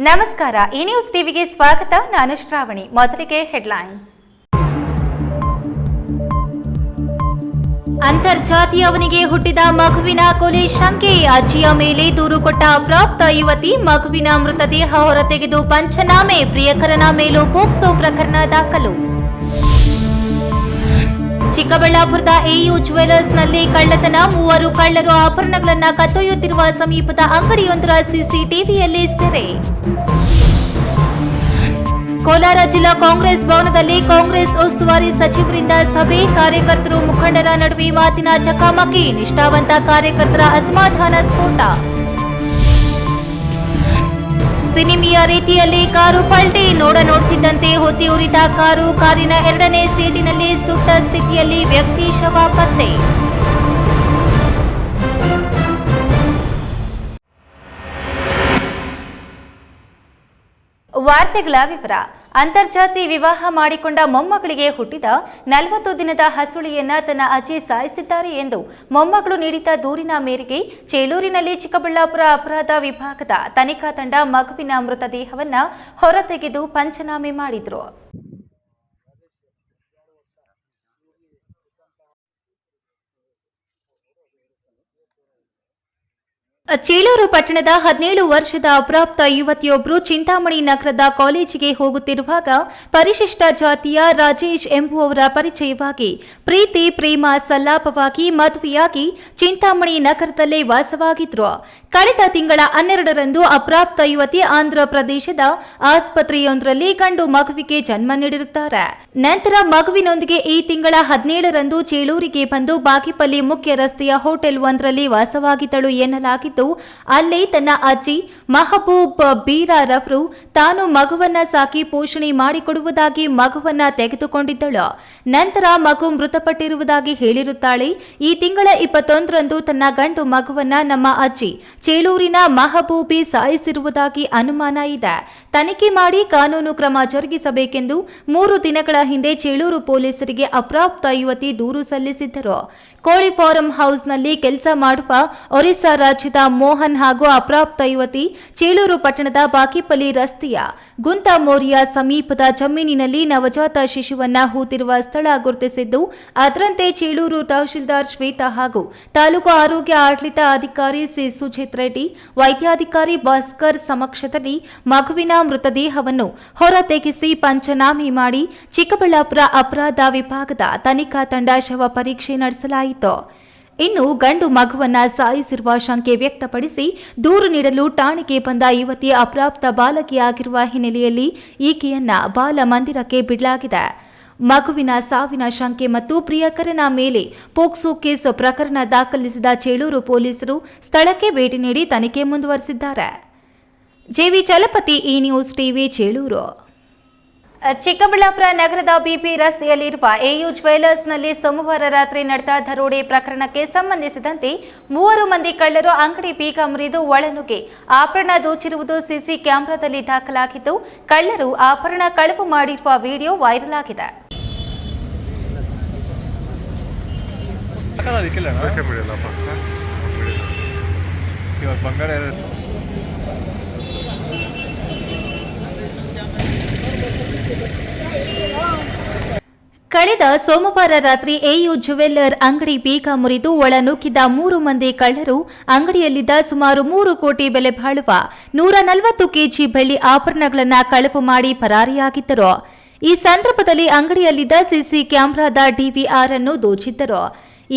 ನಮಸ್ಕಾರ. ಈ ನ್ಯೂಸ್ ಟಿವಿಗೆ ಸ್ವಾಗತ. ನಾನು ಶ್ರಾವಣಿ. ಮೊದಲಿಗೆ ಹೆಡ್ಲೈನ್ಸ್. ಅಂತರ್ಜಾತೀಯವನಿಗೆ ಹುಟ್ಟಿದ ಮಗುವಿನ ಕೊಲೆ ಶಂಕೆ. ಅಜ್ಜಿಯ ಮೇಲೆ ದೂರು ಕೊಟ್ಟ ಅಪ್ರಾಪ್ತ ಯುವತಿ. ಮಗುವಿನ ಮೃತದೇಹ ಹೊರತೆಗೆದು ಪಂಚನಾಮೆ. ಪ್ರಿಯಕರನ ಮೇಲೂ ಪೋಕ್ಸೋ ಪ್ರಕರಣ ದಾಖಲು. ಚಿಕ್ಕಬಳ್ಳಾಪುರದ ಎಯು ಜ್ಯುವೆಲರ್ಸ್ನಲ್ಲಿ ಕಳ್ಳತನ. 3 ಕಳ್ಳರು ಆಭರಣಗಳನ್ನು ಕದ್ದೊಯ್ಯುತ್ತಿರುವ ಸಮೀಪದ ಅಂಗಡಿಯೊಂದರ ಸಿಸಿಟಿವಿಯಲ್ಲಿ ಸೆರೆ. ಕೋಲಾರ ಜಿಲ್ಲಾ ಕಾಂಗ್ರೆಸ್ ಭವನದಲ್ಲಿ ಕಾಂಗ್ರೆಸ್ ಉಸ್ತುವಾರಿ ಸಚಿವರಿಂದ ಸಭೆ. ಕಾರ್ಯಕರ್ತರು ಮುಖಂಡರ ನಡುವೆ ಮಾತಿನ ಚಕಮಕಿ. ನಿಷ್ಠಾವಂತ ಕಾರ್ಯಕರ್ತರ ಅಸಮಾಧಾನ ಸ್ಫೋಟ. ಸಿನಿಮೆಯ ರೀತಿಯಲ್ಲಿ ಕಾರು ಪಲ್ಟಿ. ನೋಡ್ತಿದ್ದಂತೆ ಹೊತ್ತಿ ಉರಿದ ಕಾರು. ಕಾರಿನ 2ನೇ ಸೀಟಿನಲ್ಲಿ ಸುಟ್ಟ ಸ್ಥಿತಿಯಲ್ಲಿ ವ್ಯಕ್ತಿ ಶವ ಪತ್ತೆ. ವಾರ್ತೆಗಳ ವಿವರ. ಅಂತರ್ಜಾತಿ ವಿವಾಹ ಮಾಡಿಕೊಂಡ ಮೊಮ್ಮಗಳಿಗೆ ಹುಟ್ಟಿದ 40 ದಿನದ ಹಸುಳೆಯನ್ನ ತನ್ನ ಅಜ್ಜಿ ಸಾಯಿಸಿದ್ದಾರೆ ಎಂದು ಮೊಮ್ಮಗಳು ನೀಡಿದ ದೂರಿನ ಮೇರೆಗೆ ಚೇಳೂರಿನಲ್ಲಿ ಚಿಕ್ಕಬಳ್ಳಾಪುರ ಅಪರಾಧ ವಿಭಾಗದ ತನಿಖಾ ತಂಡ ಮಗುವಿನ ಮೃತದೇಹವನ್ನ ಹೊರತೆಗೆದು ಪಂಚನಾಮೆ ಮಾಡಿದ್ರು. ಚೇಳೂರು ಪಟ್ಟಣದ 17 ವರ್ಷದ ಅಪ್ರಾಪ್ತ ಯುವತಿಯೊಬ್ಬರು ಚಿಂತಾಮಣಿ ನಗರದ ಕಾಲೇಜಿಗೆ ಹೋಗುತ್ತಿರುವಾಗ ಪರಿಶಿಷ್ಟ ಜಾತಿಯ ರಾಜೇಶ್ ಎಂಬುವವರ ಪರಿಚಯವಾಗಿ ಪ್ರೀತಿ ಪ್ರೇಮ ಸಲ್ಲಾಪವಾಗಿ ಮದುವೆಯಾಗಿ ಚಿಂತಾಮಣಿ ನಗರದಲ್ಲೇ ವಾಸವಾಗಿದ್ರು. ಕಳೆದ ತಿಂಗಳ 12ರಂದು ಅಪ್ರಾಪ್ತ ಯುವತಿ ಆಂಧ್ರ ಪ್ರದೇಶದ ಆಸ್ಪತ್ರೆಯೊಂದರಲ್ಲಿ ಗಂಡು ಮಗುವಿಗೆ ಜನ್ಮ ನೀಡಿರುತ್ತಾರೆ. ನಂತರ ಮಗುವಿನೊಂದಿಗೆ ಈ ತಿಂಗಳ 17ರಂದು ಚೇಳೂರಿಗೆ ಬಂದು ಬಾಗೇಪಲ್ಲಿ ಮುಖ್ಯ ರಸ್ತೆಯ ಹೋಟೆಲ್ ಒಂದರಲ್ಲಿ ವಾಸವಾಗಿದ್ದಳು ಎನ್ನಲಾಗಿದ್ದು, ಅಲ್ಲೇ ತನ್ನ ಅಜ್ಜಿ ಮಹಬೂಬ್ ಬೀರಾರವರು ತಾನು ಮಗುವನ್ನ ಸಾಕಿ ಪೋಷಣೆ ಮಾಡಿಕೊಡುವುದಾಗಿ ಮಗುವನ್ನ ತೆಗೆದುಕೊಂಡಿದ್ದಳು. ನಂತರ ಮಗು ಮೃತಪಟ್ಟಿರುವುದಾಗಿ ಹೇಳಿರುತ್ತಾಳೆ. ಈ ತಿಂಗಳ 21ರಂದು ತನ್ನ ಗಂಡು ಮಗುವನ್ನ ನಮ್ಮ ಅಜ್ಜಿ ಚೇಳೂರಿನ ಮಹಬೂಬಿ ಸಾಯಿಸಿರುವುದಾಗಿ ಅನುಮಾನ ಇದೆ. ತನಿಖೆ ಮಾಡಿ ಕಾನೂನು ಕ್ರಮ ಜರುಗಿಸಬೇಕೆಂದು 3 ದಿನಗಳ ಹಿಂದೆ ಚೇಳೂರು ಪೊಲೀಸರಿಗೆ ಅಪ್ರಾಪ್ತ ಯುವತಿ ದೂರು ಸಲ್ಲಿಸಿದ್ದರು. ಕೋಳಿ ಫಾರಂ ಹೌಸ್ನಲ್ಲಿ ಕೆಲಸ ಮಾಡುವ ಒರಿಸ್ಸಾ ರಾಜ್ಯದ ಮೋಹನ್ ಹಾಗೂ ಅಪ್ರಾಪ್ತ ಯುವತಿ ಚೇಳೂರು ಪಟ್ಟಣದ ಬಾಗೇಪಲ್ಲಿ ರಸ್ತೆಯ ಗುಂತಾಮೋರಿಯ ಸಮೀಪದ ಜಮೀನಿನಲ್ಲಿ ನವಜಾತ ಶಿಶುವನ್ನ ಹೂತಿರುವ ಸ್ಥಳ ಗುರುತಿಸಿದ್ದು, ಅದರಂತೆ ಚೇಳೂರು ತಹಶೀಲ್ದಾರ್ ಶ್ವೇತಾ ಹಾಗೂ ತಾಲೂಕು ಆರೋಗ್ಯ ಆಡಳಿತ ಅಧಿಕಾರಿ ಸಿ ಸುಜಿತ್ ರೆಡ್ಡಿ, ವೈದ್ಯಾಧಿಕಾರಿ ಭಾಸ್ಕರ್ ಸಮಕ್ಷದಲ್ಲಿ ಮಗುವಿನ ಮೃತದೇಹವನ್ನು ಹೊರತೆಗೆಸಿ ಪಂಚನಾಮೆ ಮಾಡಿ ಚಿಕ್ಕಬಳ್ಳಾಪುರ ಅಪರಾಧ ವಿಭಾಗದ ತನಿಖಾ ತಂಡ ಶವ ಪರೀಕ್ಷೆ ನಡೆಸಲಾಯಿತು. ಇನ್ನು ಗಂಡು ಮಗುವನ್ನ ಸಾಯಿಸಿರುವ ಶಂಕೆ ವ್ಯಕ್ತಪಡಿಸಿ ದೂರು ನೀಡಲು ಠಾಣೆಗೆ ಬಂದ ಯುವತಿ ಅಪ್ರಾಪ್ತ ಬಾಲಕಿಯಾಗಿರುವ ಹಿನ್ನೆಲೆಯಲ್ಲಿ ಈಕೆಯನ್ನ ಬಾಲ ಮಂದಿರಕ್ಕೆ ಬಿಡಲಾಗಿದೆ. ಮಗುವಿನ ಸಾವಿನ ಶಂಕೆ ಮತ್ತು ಪ್ರಿಯಕರನ ಮೇಲೆ ಪೋಕ್ಸೋ ಕೇಸ್ ಪ್ರಕರಣ ದಾಖಲಿಸಿದ ಚೇಳೂರು ಪೊಲೀಸರು ಸ್ಥಳಕ್ಕೆ ಭೇಟಿ ನೀಡಿ ತನಿಖೆ ಮುಂದುವರೆಸಿದ್ದಾರೆ. ಜೆವಿ ಚಲಪತಿ, ಈ ನ್ಯೂಸ್ ಟಿವಿ, ಚೇಳೂರು. ಚಿಕ್ಕಬಳ್ಳಾಪುರ ನಗರದ ಬಿಪಿ ರಸ್ತೆಯಲ್ಲಿರುವ ಎಯು ಜ್ಯುವೆಲರ್ಸ್ನಲ್ಲಿ ಸೋಮವಾರ ರಾತ್ರಿ ನಡೆದ ದರೋಡೆ ಪ್ರಕರಣಕ್ಕೆ ಸಂಬಂಧಿಸಿದಂತೆ 3 ಮಂದಿ ಕಳ್ಳರು ಅಂಗಡಿ ಬೀಗ ಮುರಿದು ಒಳನುಗ್ಗಿ ಆಭರಣ ದೋಚಿರುವುದು ಸಿಸಿ ಕ್ಯಾಮೆರಾದಲ್ಲಿ ದಾಖಲಾಗಿದ್ದು, ಕಳ್ಳರು ಆಭರಣ ಕಳವು ಮಾಡಿರುವ ವಿಡಿಯೋ ವೈರಲ್ ಆಗಿದೆ. ಕಳೆದ ಸೋಮವಾರ ರಾತ್ರಿ ಎಯು ಜ್ಯುವೆಲ್ಲರ್ ಅಂಗಡಿ ಬೀಗ ಮುರಿದು ಒಳನುಗ್ಗಿದ್ದ 3 ಮಂದಿ ಕಳ್ಳರು ಅಂಗಡಿಯಲ್ಲಿದ್ದ ಸುಮಾರು 3 ಕೋಟಿ ಬೆಲೆ ಬಾಳುವ 140 ಕೆಜಿ ಬೆಳ್ಳಿ ಆಭರಣಗಳನ್ನು ಕಳವು ಮಾಡಿ ಪರಾರಿಯಾಗಿದ್ದರು. ಈ ಸಂದರ್ಭದಲ್ಲಿ ಅಂಗಡಿಯಲ್ಲಿದ್ದ ಸಿಸಿ ಕ್ಯಾಮೆರಾದ ಡಿವಿಆರ್ ಅನ್ನು ದೋಚಿದ್ದರು.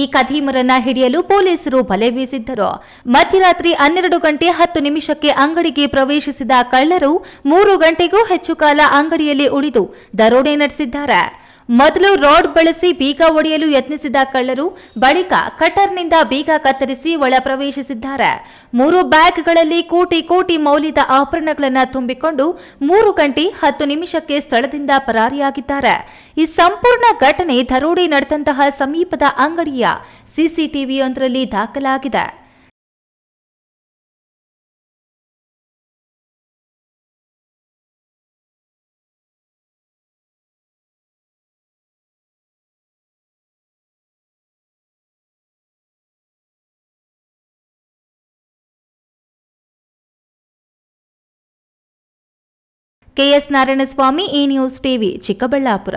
ಈ ಖದೀಮರನ್ನ ಹಿಡಿಯಲು ಪೊಲೀಸರು ಬಲೆ ಬೀಸಿದ್ದರು. ಮಧ್ಯರಾತ್ರಿ 12 ಗಂಟೆ 10 ನಿಮಿಷಕ್ಕೆ ಅಂಗಡಿಗೆ ಪ್ರವೇಶಿಸಿದ ಕಳ್ಳರು 3 ಗಂಟೆಗೂ ಹೆಚ್ಚು ಕಾಲ ಅಂಗಡಿಯಲ್ಲಿ ಉಳಿದು ದರೋಡೆ ನಡೆಸಿದ್ದಾರೆ. ಮೊದಲು ರಾಡ್ ಬಳಸಿ ಬೀಗ ಒಡೆಯಲು ಯತ್ನಿಸಿದ ಕಳ್ಳರು ಬಳಿಕ ಕಟರ್ನಿಂದ ಬೀಗ ಕತ್ತರಿಸಿ ಒಳ ಪ್ರವೇಶಿಸಿದ್ದಾರೆ. 3 ಬ್ಯಾಗ್ಗಳಲ್ಲಿ ಕೋಟಿ ಮೌಲ್ಯದ ಆಭರಣಗಳನ್ನು ತುಂಬಿಕೊಂಡು 3 ಗಂಟೆ 10 ನಿಮಿಷಕ್ಕೆ ಸ್ಥಳದಿಂದ ಪರಾರಿಯಾಗಿದ್ದಾರೆ. ಈ ಸಂಪೂರ್ಣ ಘಟನೆ ದರೋಡೆ ನಡೆದಂತಹ ಸಮೀಪದ ಅಂಗಡಿಯ ಸಿಸಿಟಿವಿಯೊಂದರಲ್ಲಿ ದಾಖಲಾಗಿದೆ. ಕೆಎಸ್ ನಾರಾಯಣಸ್ವಾಮಿ, ಈ ನ್ಯೂಸ್ ಟಿವಿ, ಚಿಕ್ಕಬಳ್ಳಾಪುರ.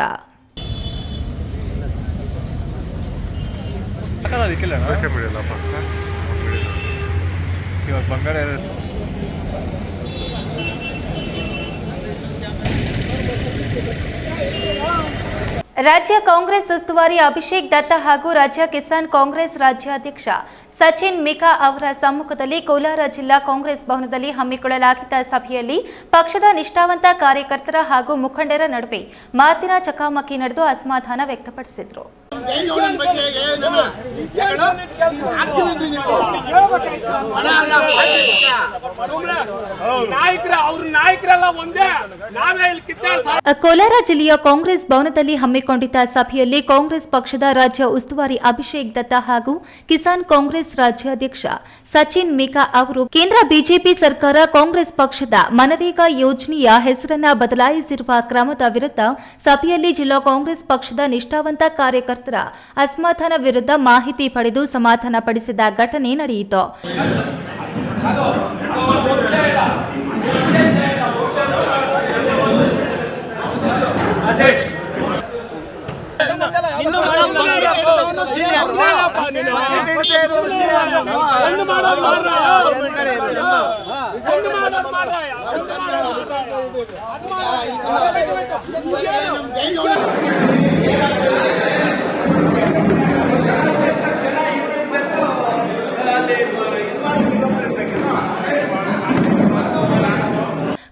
ರಾಜ್ಯ ಕಾಂಗ್ರೆಸ್ ಉಸ್ತುವಾರಿ ಅಭಿಷೇಕ್ ದತ್ತ ಹಾಗೂ ರಾಜ್ಯ ಕಿಸಾನ್ ಕಾಂಗ್ರೆಸ್ ರಾಜ್ಯಾಧ್ಯಕ್ಷ ಸಚಿನ್ ಮಿಕಾ ಅವರ ಸಮ್ಮುಖದಲ್ಲಿ ಕೋಲಾರ ಜಿಲ್ಲಾ ಕಾಂಗ್ರೆಸ್ ಭವನದಲ್ಲಿ ಹಮ್ಮಿಕೊಳ್ಳಲಾಗಿದ್ದ ಸಭೆಯಲ್ಲಿ ಪಕ್ಷದ ನಿಷ್ಠಾವಂತ ಕಾರ್ಯಕರ್ತರ ಹಾಗೂ ಮುಖಂಡರ ನಡುವೆ ಮಾತಿನ ಚಕಮಕಿ ನಡೆದು ಅಸಮಾಧಾನ ವ್ಯಕ್ತಪಡಿಸಿದರು. ಕೋಲಾರ ಜಿಲ್ಲೆಯ ಕಾಂಗ್ರೆಸ್ ಭವನದಲ್ಲಿ ಹಮ್ಮಿಕೊಂಡಿದ್ದ ಸಭೆಯಲ್ಲಿ ಕಾಂಗ್ರೆಸ್ ಪಕ್ಷದ ರಾಜ್ಯ ಉಸ್ತುವಾರಿ ಅಭಿಷೇಕ್ ದತ್ತ ಹಾಗೂ ಕಿಸಾನ್ ಕಾಂಗ್ರೆಸ್ ರಾಜ್ಯಾಧ್ಯಕ್ಷ ಸಚಿನ್ ಮಿಕಾ ಅವರು ಕೇಂದ್ರ ಬಿಜೆಪಿ ಸರ್ಕಾರ ಕಾಂಗ್ರೆಸ್ ಪಕ್ಷದ ಮನರೇಗಾ ಯೋಜನೆಯ ಹೆಸರನ್ನ ಬದಲಾಯಿಸಿರುವ ಕ್ರಮದ ವಿರುದ್ಧ ಸಭೆಯಲ್ಲಿ ಜಿಲ್ಲಾ ಕಾಂಗ್ರೆಸ್ ಪಕ್ಷದ ನಿಷ್ಠಾವಂತ ಕಾರ್ಯಕರ್ತರ ಅಸಮಾಧಾನ ವಿರುದ್ಧ ಮಾಹಿತಿ ಪಡೆದು ಸಮಾಧಾನ ಪಡಿಸಿದ ಘಟನೆ ನಡೆಯಿತು.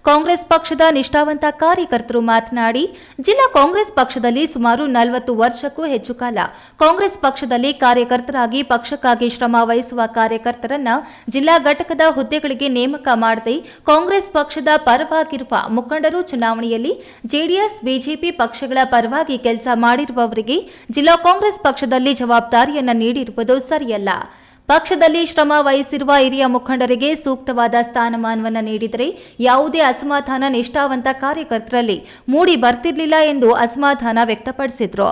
ಕಾಂಗ್ರೆಸ್ ಪಕ್ಷದ ನಿಷ್ಠಾವಂತ ಕಾರ್ಯಕರ್ತರು ಮಾತನಾಡಿ, ಜಿಲ್ಲಾ ಕಾಂಗ್ರೆಸ್ ಪಕ್ಷದಲ್ಲಿ ಸುಮಾರು 40 ವರ್ಷಕ್ಕೂ ಹೆಚ್ಚು ಕಾಲ ಕಾಂಗ್ರೆಸ್ ಪಕ್ಷದಲ್ಲಿ ಕಾರ್ಯಕರ್ತರಾಗಿ ಪಕ್ಷಕ್ಕಾಗಿ ಶ್ರಮ ವಹಿಸುವ ಕಾರ್ಯಕರ್ತರನ್ನ ಜಿಲ್ಲಾ ಘಟಕದ ಹುದ್ದೆಗಳಿಗೆ ನೇಮಕ ಮಾಡದೆ ಕಾಂಗ್ರೆಸ್ ಪಕ್ಷದ ಪರವಾಗಿರುವ ಮುಖಂಡರು ಚುನಾವಣೆಯಲ್ಲಿ ಜೆಡಿಎಸ್, ಬಿಜೆಪಿ ಪಕ್ಷಗಳ ಪರವಾಗಿ ಕೆಲಸ ಮಾಡಿರುವವರಿಗೆ ಜಿಲ್ಲಾ ಕಾಂಗ್ರೆಸ್ ಪಕ್ಷದಲ್ಲಿ ಜವಾಬ್ದಾರಿಯನ್ನ ನೀಡಿರುವುದು ಸರಿಯಲ್ಲ. ಪಕ್ಷದಲ್ಲಿ ಶ್ರಮ ವಹಿಸಿರುವ ಹಿರಿಯ ಮುಖಂಡರಿಗೆ ಸೂಕ್ತವಾದ ಸ್ಥಾನಮಾನವನ್ನು ನೀಡಿದರೆ ಯಾವುದೇ ಅಸಮಾಧಾನ ನಿಷ್ಠಾವಂತ ಕಾರ್ಯಕರ್ತರಲ್ಲಿ ಮೂಡಿ ಬರ್ತಿರ್ಲಿಲ್ಲ ಎಂದು ಅಸಮಾಧಾನ ವ್ಯಕ್ತಪಡಿಸಿದ್ರು.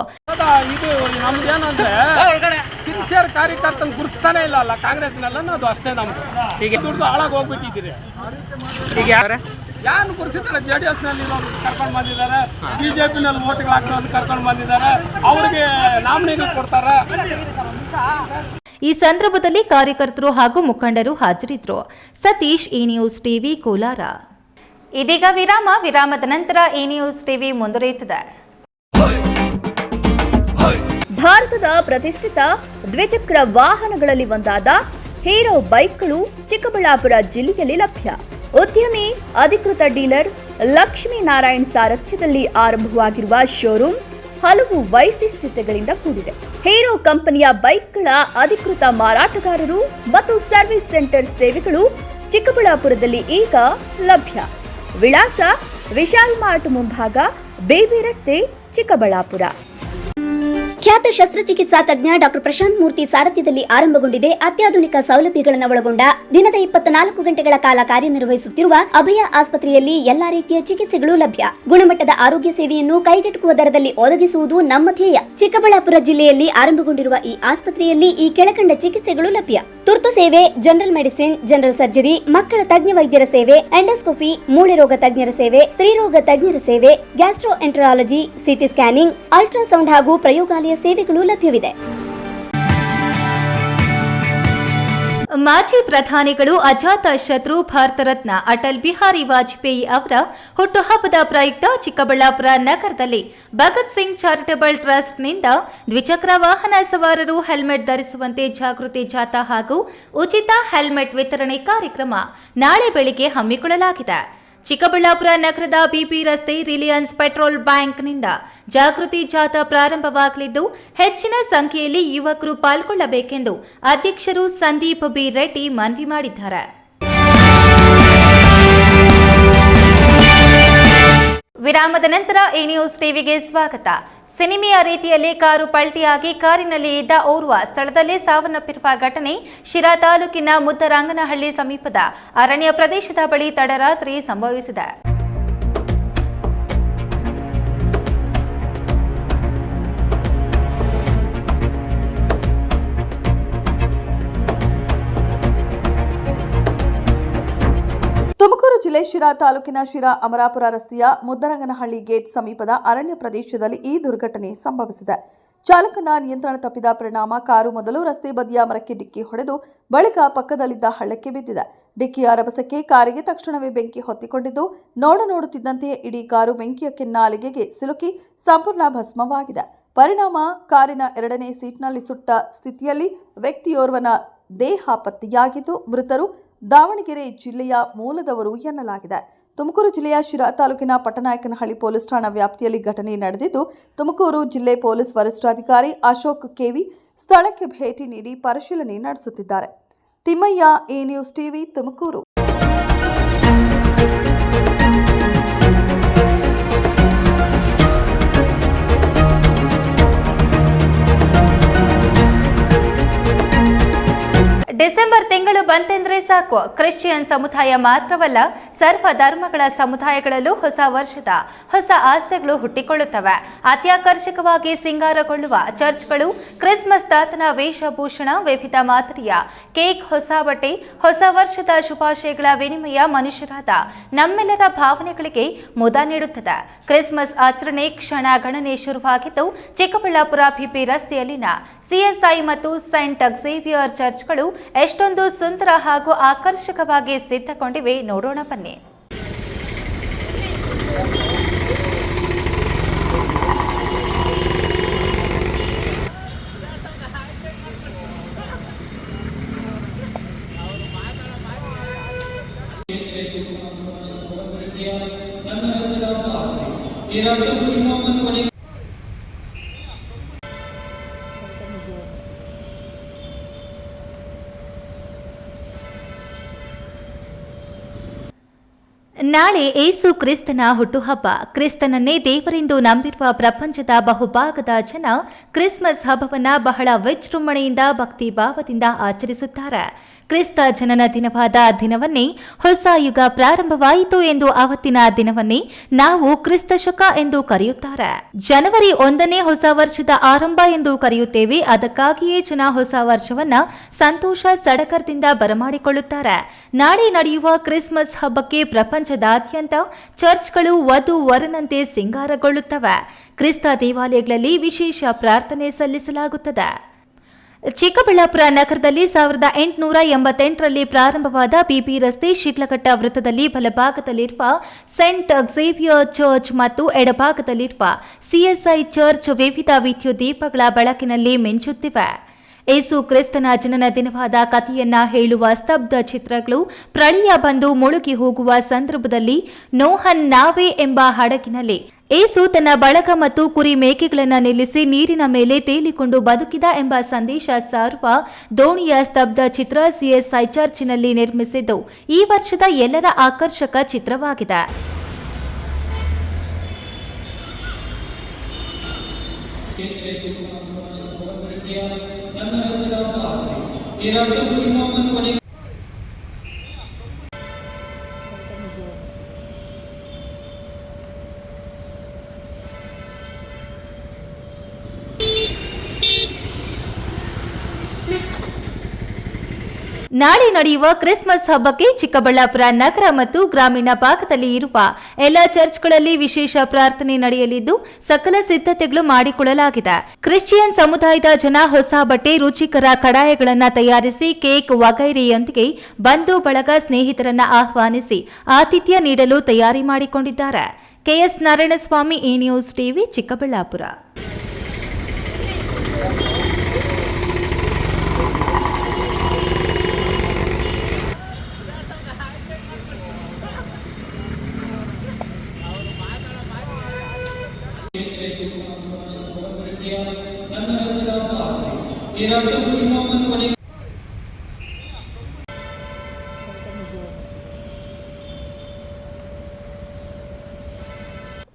ಇದು ನಮ್ದೇನಂದ್ರೆ ಸಿನ್ಸಿಯರ್ ಕಾರ್ಯಕರ್ತನ ಗುರುಸ್ತಾನೆ ಇಲ್ಲ ಕಾಂಗ್ರೆಸ್ನೆಲ್ಲ, ಅದು ಅಷ್ಟೇ ನಮ್ದು. ಈಗ ದುಡ್ಡು ಹಾಳಾಗಿ ಹೋಗ್ಬಿಟ್ಟಿದ್ದೀರಿ. ಈಗ ಯಾರು ಗುರುಸಿದ್ದಾರೆ? JDS ನಲ್ಲಿ ಕರ್ಕೊಂಡು ಬಂದಿದ್ದಾರೆ, ಬಿಜೆಪಿನಲ್ಲಿ ವೋಟ್ಗಳು ಹಾಕೋದು ಕರ್ಕೊಂಡು ಬಂದಿದ್ದಾರೆ, ಅವ್ರಿಗೆ ನಾಮಿನೇಟ್ ಕೊಡ್ತಾರೆ. ಈ ಸಂದರ್ಭದಲ್ಲಿ ಕಾರ್ಯಕರ್ತರು ಹಾಗೂ ಮುಖಂಡರು ಹಾಜರಿದ್ದರು. ಸತೀಶ್, ಈ ನ್ಯೂಸ್ ಟಿವಿ, ಕೋಲಾರ. ಇದೀಗ ವಿರಾಮದ ನಂತರ ಈ ನ್ಯೂಸ್ ಟಿವಿ ಮುಂದುವರಿಯುತ್ತದೆ. ಭಾರತದ ಪ್ರತಿಷ್ಠಿತ ದ್ವಿಚಕ್ರ ವಾಹನಗಳಲ್ಲಿ ಒಂದಾದ ಹೀರೋ ಬೈಕ್ಗಳು ಚಿಕ್ಕಬಳ್ಳಾಪುರ ಜಿಲ್ಲೆಯಲ್ಲಿ ಲಭ್ಯ. ಉದ್ಯಮಿ ಅಧಿಕೃತ ಡೀಲರ್ ಲಕ್ಷ್ಮೀನಾರಾಯಣ್ ಸಾರಥ್ಯದಲ್ಲಿ ಆರಂಭವಾಗಿರುವ ಶೋರೂಮ್ ಹಲವು ವೈಶಿಷ್ಟ್ಯತೆಗಳಿಂದ ಕೂಡಿದೆ. ಹೀರೋ ಕಂಪನಿಯ ಬೈಕ್ಗಳ ಅಧಿಕೃತ ಮಾರಾಟಗಾರರು ಮತ್ತು ಸರ್ವಿಸ್ ಸೆಂಟರ್ ಸೇವೆಗಳು ಚಿಕ್ಕಬಳ್ಳಾಪುರದಲ್ಲಿ ಈಗ ಲಭ್ಯ. ವಿಳಾಸ: ವಿಶಾಲ್ ಮಾರ್ಟ್ ಮುಂಭಾಗ, ಬೇಬಿ ರಸ್ತೆ, ಚಿಕ್ಕಬಳ್ಳಾಪುರ. ಖ್ಯಾತ ಶಸ್ತ್ರಚಿಕಿತ್ಸಾ ತಜ್ಞ ಡಾಕ್ಟರ್ ಪ್ರಶಾಂತ್ ಮೂರ್ತಿ ಸಾರಥ್ಯದಲ್ಲಿ ಆರಂಭಗೊಂಡಿದೆ. ಅತ್ಯಾಧುನಿಕ ಸೌಲಭ್ಯಗಳನ್ನು ಒಳಗೊಂಡ ದಿನದ 24 ಗಂಟೆಗಳ ಕಾಲ ಕಾರ್ಯನಿರ್ವಹಿಸುತ್ತಿರುವ ಅಭಯ ಆಸ್ಪತ್ರೆಯಲ್ಲಿ ಎಲ್ಲಾ ರೀತಿಯ ಚಿಕಿತ್ಸೆಗಳು ಲಭ್ಯ. ಗುಣಮಟ್ಟದ ಆರೋಗ್ಯ ಸೇವೆಯನ್ನು ಕೈಗೆಟುಕುವ ದರದಲ್ಲಿ ಒದಗಿಸುವುದು ನಮ್ಮ ಧ್ಯೇಯ. ಚಿಕ್ಕಬಳ್ಳಾಪುರ ಜಿಲ್ಲೆಯಲ್ಲಿ ಆರಂಭಗೊಂಡಿರುವ ಈ ಆಸ್ಪತ್ರೆಯಲ್ಲಿ ಈ ಕೆಳಕಂಡ ಚಿಕಿತ್ಸೆಗಳು ಲಭ್ಯ: ತುರ್ತು ಸೇವೆ, ಜನರಲ್ ಮೆಡಿಸಿನ್, ಜನರಲ್ ಸರ್ಜರಿ, ಮಕ್ಕಳ ತಜ್ಞ ವೈದ್ಯರ ಸೇವೆ, ಎಂಡೋಸ್ಕೋಪಿ, ಮೂಳೆ ರೋಗ ತಜ್ಞರ ಸೇವೆ, ಸ್ತ್ರೀರೋಗ ತಜ್ಞರ ಸೇವೆ, gastro enterology, CT scanning, ultrasound ಹಾಗೂ ಪ್ರಯೋಗಾಲಯ ಸೇವೆಗಳು ಲಭ್ಯವಿದೆ. ಮಾಜಿ ಪ್ರಧಾನಿಗಳು ಅಜಾತ ಶತ್ರು ಭಾರತ ರತ್ನ ಅಟಲ್ ಬಿಹಾರಿ ವಾಜಪೇಯಿ ಅವರ ಹುಟ್ಟುಹಬ್ಬದ ಪ್ರಯುಕ್ತ ಚಿಕ್ಕಬಳ್ಳಾಪುರ ನಗರದಲ್ಲಿ ಭಗತ್ ಸಿಂಗ್ ಚಾರಿಟಬಲ್ ಟ್ರಸ್ಟ್ನಿಂದ ದ್ವಿಚಕ್ರ ವಾಹನ ಸವಾರರು ಹೆಲ್ಮೆಟ್ ಧರಿಸುವಂತೆ ಜಾಗೃತಿ ಜಾಥಾ ಹಾಗೂ ಉಚಿತ ಹೆಲ್ಮೆಟ್ ವಿತರಣೆ ಕಾರ್ಯಕ್ರಮ ನಾಳೆ ಬೆಳಿಗ್ಗೆ ಹಮ್ಮಿಕೊಳ್ಳಲಾಗಿದೆ. ಚಿಕ್ಕಬಳ್ಳಾಪುರ ನಗರದ ಬಿಪಿ ರಸ್ತೆ ರಿಲಯನ್ಸ್ ಪೆಟ್ರೋಲ್ ಬ್ಯಾಂಕ್ನಿಂದ ಜಾಗೃತಿ ಜಾಥಾ ಪ್ರಾರಂಭವಾಗಲಿದ್ದು ಹೆಚ್ಚಿನ ಸಂಖ್ಯೆಯಲ್ಲಿ ಯುವಕರು ಪಾಲ್ಗೊಳ್ಳಬೇಕೆಂದು ಅಧ್ಯಕ್ಷರು ಸಂದೀಪ್ ಬಿ ರೆಡ್ಡಿ ಮನವಿ ಮಾಡಿದ್ದಾರೆ. ವಿರಾಮದ ನಂತರ ಈ ನ್ಯೂಸ್ ಟಿವಿಗೆ ಸ್ವಾಗತ. ಸಿನಿಮೆಯ ರೀತಿಯಲ್ಲಿ ಕಾರು ಪಲ್ಟಿಯಾಗಿ ಕಾರಿನಲ್ಲಿ ಇದ್ದ ಓರ್ವ ಸ್ಥಳದಲ್ಲೇ ಸಾವನ್ನಪ್ಪಿರುವ ಘಟನೆ ಶಿರಾ ತಾಲೂಕಿನ ಮುದ್ದರಂಗನಹಳ್ಳಿ ಸಮೀಪದ ಅರಣ್ಯ ಪ್ರದೇಶದ ಬಳಿ ತಡರಾತ್ರಿ ಸಂಭವಿಸಿದೆ. ತುಮಕೂರು ಜಿಲ್ಲೆ ಶಿರಾ ತಾಲೂಕಿನ ಶಿರಾ ಅಮರಾಪುರ ರಸ್ತೆಯ ಮುದ್ದರಂಗನಹಳ್ಳಿ ಗೇಟ್ ಸಮೀಪದ ಅರಣ್ಯ ಪ್ರದೇಶದಲ್ಲಿ ಈ ದುರ್ಘಟನೆ ಸಂಭವಿಸಿದೆ. ಚಾಲಕನ ನಿಯಂತ್ರಣ ತಪ್ಪಿದ ಪರಿಣಾಮ ಕಾರು ಮೊದಲು ರಸ್ತೆ ಬದಿಯ ಮರಕ್ಕೆ ಡಿಕ್ಕಿ ಹೊಡೆದು ಬಳಿಕ ಪಕ್ಕದಲ್ಲಿದ್ದ ಹಳ್ಳಕ್ಕೆ ಬಿದ್ದಿದೆ. ಡಿಕ್ಕಿಯ ರಭಸಕ್ಕೆ ಕಾರಿಗೆ ತಕ್ಷಣವೇ ಬೆಂಕಿ ಹೊತ್ತಿಕೊಂಡಿದ್ದು ನೋಡುತ್ತಿದ್ದಂತೆಯೇ ಇಡೀ ಕಾರು ಬೆಂಕಿಯ ಕೆನ್ನಾಲಿಗೆಗೆ ಸಿಲುಕಿ ಸಂಪೂರ್ಣ ಭಸ್ಮವಾಗಿದೆ. ಪರಿಣಾಮ ಕಾರಿನ ಎರಡನೇ ಸೀಟ್ನಲ್ಲಿ ಸುಟ್ಟ ಸ್ಥಿತಿಯಲ್ಲಿ ವ್ಯಕ್ತಿಯೋರ್ವನ ದೇಹ ಪತ್ತೆಯಾಗಿದ್ದು ಮೃತರು ದಾವಣಗೆರೆ ಜಿಲ್ಲೆಯ ಮೂಲದವರು ಎನ್ನಲಾಗಿದೆ. ತುಮಕೂರು ಜಿಲ್ಲೆಯ ಶಿರಾ ತಾಲೂಕಿನ ಪಟ್ಟನಾಯಕನಹಳ್ಳಿ ಪೊಲೀಸ್ ಠಾಣಾ ವ್ಯಾಪ್ತಿಯಲ್ಲಿ ಘಟನೆ ನಡೆದಿದ್ದು ತುಮಕೂರು ಜಿಲ್ಲೆ ಪೊಲೀಸ್ ವರಿಷ್ಠಾಧಿಕಾರಿ ಅಶೋಕ್ ಕೆವಿ ಸ್ಥಳಕ್ಕೆ ಭೇಟಿ ನೀಡಿ ಪರಿಶೀಲನೆ ನಡೆಸುತ್ತಿದ್ದಾರೆ. Timmayya, A news TV, Tumakuru. December ತಿಂಗಳು ಬಂತೆಂದ್ರೆ ಸಾಕು, ಕ್ರಿಶ್ಚಿಯನ್ ಸಮುದಾಯ ಮಾತ್ರವಲ್ಲ ಸರ್ವ ಧರ್ಮಗಳ ಸಮುದಾಯಗಳಲ್ಲೂ ಹೊಸ ವರ್ಷದ ಹೊಸ ಆಸೆಗಳು ಹುಟ್ಟಿಕೊಳ್ಳುತ್ತವೆ. ಅತ್ಯಾಕರ್ಷಕವಾಗಿ ಸಿಂಗಾರಗೊಳ್ಳುವ ಚರ್ಚ್ಗಳು ಕ್ರಿಸ್ಮಸ್ ತಾತನ ವೇಷಭೂಷಣ, ವಿವಿಧ ಮಾದರಿಯ ಕೇಕ್, ಹೊಸ ಬಟ್ಟೆ, ಹೊಸ ವರ್ಷದ ಶುಭಾಶಯಗಳ ವಿನಿಮಯ ಮನುಷ್ಯರಾದ ನಮ್ಮೆಲ್ಲರ ಭಾವನೆಗಳಿಗೆ ಮುದ ನೀಡುತ್ತದೆ. ಕ್ರಿಸ್ಮಸ್ ಆಚರಣೆ ಕ್ಷಣ ಗಣನೆ ಶುರುವಾಗಿದ್ದು ಚಿಕ್ಕಬಳ್ಳಾಪುರ ಪಿಪಿ ರಸ್ತೆಯಲ್ಲಿನ ಸಿಎಸ್ಐ ಮತ್ತು ಸೈಂಟ್ ಅಕ್ಸೇವಿಯರ್ ಚರ್ಚ್ಗಳು ಎಷ್ಟೊಂದು ಸುಂದರ ಹಾಗೂ ಆಕರ್ಷಕವಾಗಿ ಸಿದ್ಧಗೊಂಡಿವೆ, ನೋಡೋಣ ಬನ್ನಿ. ನಾಳೆ ಏಸು ಕ್ರಿಸ್ತನ ಹುಟ್ಟುಹಬ್ಬ. ಕ್ರಿಸ್ತನನ್ನೇ ದೇವರೆಂದು ನಂಬಿರುವ ಪ್ರಪಂಚದ ಬಹುಭಾಗದ ಜನ ಕ್ರಿಸ್ಮಸ್ ಹಬ್ಬವನ್ನು ಬಹಳ ವಿಜೃಂಭಣೆಯಿಂದ ಭಕ್ತಿ ಭಾವದಿಂದ ಆಚರಿಸುತ್ತಾರೆ. ಕ್ರಿಸ್ತ ಜನನ ದಿನವಾದ ದಿನವನ್ನೇ ಹೊಸ ಯುಗ ಪ್ರಾರಂಭವಾಯಿತು ಎಂದು ಅವತ್ತಿನ ದಿನವನ್ನೇ ನಾವು ಕ್ರಿಸ್ತ ಶಕ ಎಂದು ಕರೆಯುತ್ತಾರೆ. ಜನವರಿ 1ನೇ ಹೊಸ ವರ್ಷದ ಆರಂಭ ಎಂದು ಕರೆಯುತ್ತೇವೆ. ಅದಕ್ಕಾಗಿಯೇ ಜನ ಹೊಸ ವರ್ಷವನ್ನ ಸಂತೋಷ ಸಡಗರದಿಂದ ಬರಮಾಡಿಕೊಳ್ಳುತ್ತಾರೆ. ನಾಳೆ ನಡೆಯುವ ಕ್ರಿಸ್ಮಸ್ ಹಬ್ಬಕ್ಕೆ ಪ್ರಪಂಚದಾದ್ಯಂತ ಚರ್ಚ್ಗಳು ವಧು ವರನಂತೆ ಸಿಂಗಾರಗೊಳ್ಳುತ್ತವೆ. ಕ್ರಿಸ್ತ ದೇವಾಲಯಗಳಲ್ಲಿ ವಿಶೇಷ ಪ್ರಾರ್ಥನೆ ಸಲ್ಲಿಸಲಾಗುತ್ತದೆ. ಚಿಕ್ಕಬಳ್ಳಾಪುರ ನಗರದಲ್ಲಿ 1888ರಲ್ಲಿ ಪ್ರಾರಂಭವಾದ ಪಿಪಿ ರಸ್ತೆ ಶಿಡ್ಲಘಟ್ಟ ವೃತ್ತದಲ್ಲಿ ಬಲಭಾಗದಲ್ಲಿರುವ ಸೆಂಟ್ ಅಕ್ಸೇವಿಯರ್ ಚರ್ಚ್ ಮತ್ತು ಎಡಭಾಗದಲ್ಲಿರುವ ಸಿಎಸ್ಐ ಚರ್ಚ್ ವಿವಿಧ ವಿದ್ಯುತ್ ದೀಪಗಳ ಬೆಳಕಿನಲ್ಲಿ ಮಿಂಚುತ್ತಿವೆ. ಏಸು ಕ್ರಿಸ್ತನ ಜನನ ದಿನವಾದ ಕಥೆಯನ್ನ ಹೇಳುವ ಸ್ತಬ್ಧ ಚಿತ್ರಗಳು, ಪ್ರಳಯ ಬಂದು ಮುಳುಗಿ ಹೋಗುವ ಸಂದರ್ಭದಲ್ಲಿ ನೋಹನ್ ನಾವೆ ಎಂಬ ಹಡಗಿನಲ್ಲಿ ಏಸು ತನ್ನ ಬಳಗ ಮತ್ತು ಕುರಿ ಮೇಕೆಗಳನ್ನು ನಿಲ್ಲಿಸಿ ನೀರಿನ ಮೇಲೆ ತೇಲಿಕೊಂಡು ಬದುಕಿದ ಎಂಬ ಸಂದೇಶ ಸಾರುವ ದೋಣಿಯ ಸ್ತಬ್ಧ ಚಿತ್ರ ಸಿಎಸ್ಐ ಚರ್ಚಿನಲ್ಲಿ ನಿರ್ಮಿಸಿದ್ದು ಈ ವರ್ಷದ ಎಲ್ಲರ ಆಕರ್ಷಕ ಚಿತ್ರವಾಗಿದೆ. ನಾಳೆ ನಡೆಯುವ ಕ್ರಿಸ್ಮಸ್ ಹಬ್ಬಕ್ಕೆ ಚಿಕ್ಕಬಳ್ಳಾಪುರ ನಗರ ಮತ್ತು ಗ್ರಾಮೀಣ ಭಾಗದಲ್ಲಿ ಇರುವ ಎಲ್ಲ ಚರ್ಚ್ಗಳಲ್ಲಿ ವಿಶೇಷ ಪ್ರಾರ್ಥನೆ ನಡೆಯಲಿದ್ದು ಸಕಲ ಸಿದ್ಧತೆಗಳು ಮಾಡಿಕೊಳ್ಳಲಾಗಿದೆ. ಕ್ರಿಶ್ಚಿಯನ್ ಸಮುದಾಯದ ಜನ ಹೊಸ ಬಟ್ಟೆ, ರುಚಿಕರ ಕಡಾಯಗಳನ್ನು ತಯಾರಿಸಿ ಕೇಕ್ ವಗೈರೆಯೊಂದಿಗೆ ಬಂಧು ಬಳಗ, ಸ್ನೇಹಿತರನ್ನ ಆಹ್ವಾನಿಸಿ ಆತಿಥ್ಯ ನೀಡಲು ತಯಾರಿ ಮಾಡಿಕೊಂಡಿದ್ದಾರೆ. KS Narayanaswamy, A news TV, Chikkaballapur.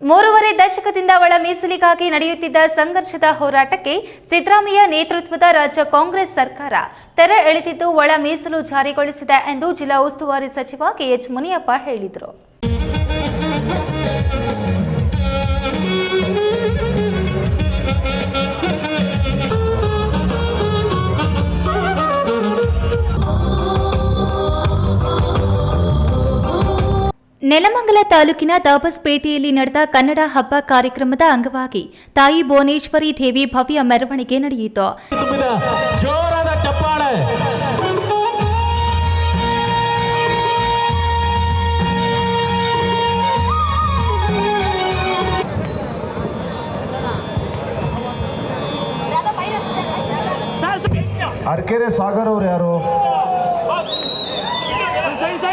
ಮೂರುವರೆ ದಶಕದಿಂದ ಒಳ ಮೀಸಲಿಗಾಗಿ ನಡೆಯುತ್ತಿದ್ದ ಸಂಘರ್ಷದ ಹೋರಾಟಕ್ಕೆ ಸಿದ್ದರಾಮಯ್ಯ ನೇತೃತ್ವದ ರಾಜ್ಯ ಕಾಂಗ್ರೆಸ್ ಸರ್ಕಾರ ತೆರೆ ಎಳೆದಿದ್ದು ಒಳ ಮೀಸಲು ಜಾರಿಗೊಳಿಸಿದೆ ಎಂದು ಜಿಲ್ಲಾ ಉಸ್ತುವಾರಿ ಸಚಿವ ಕೆಎಚ್ ಮುನಿಯಪ್ಪ ಹೇಳಿದರು. ನೆಲಮಂಗಲ ತಾಲೂಕಿನ ದಾಬಸ್ಪೇಟೆಯಲ್ಲಿ ನಡೆದ ಕನ್ನಡ ಹಬ್ಬ ಕಾರ್ಯಕ್ರಮದ ಅಂಗವಾಗಿ ತಾಯಿ ಭುವನೇಶ್ವರಿ ದೇವಿ ಭವ್ಯ ಮೆರವಣಿಗೆ ನಡೆಯಿತು. ಜೋರಾದ ಚಪ್ಪಾಳೆ. ಅರ್ಕೆರೆ ಸಾಗರ್ ಅವರು ಯಾರು?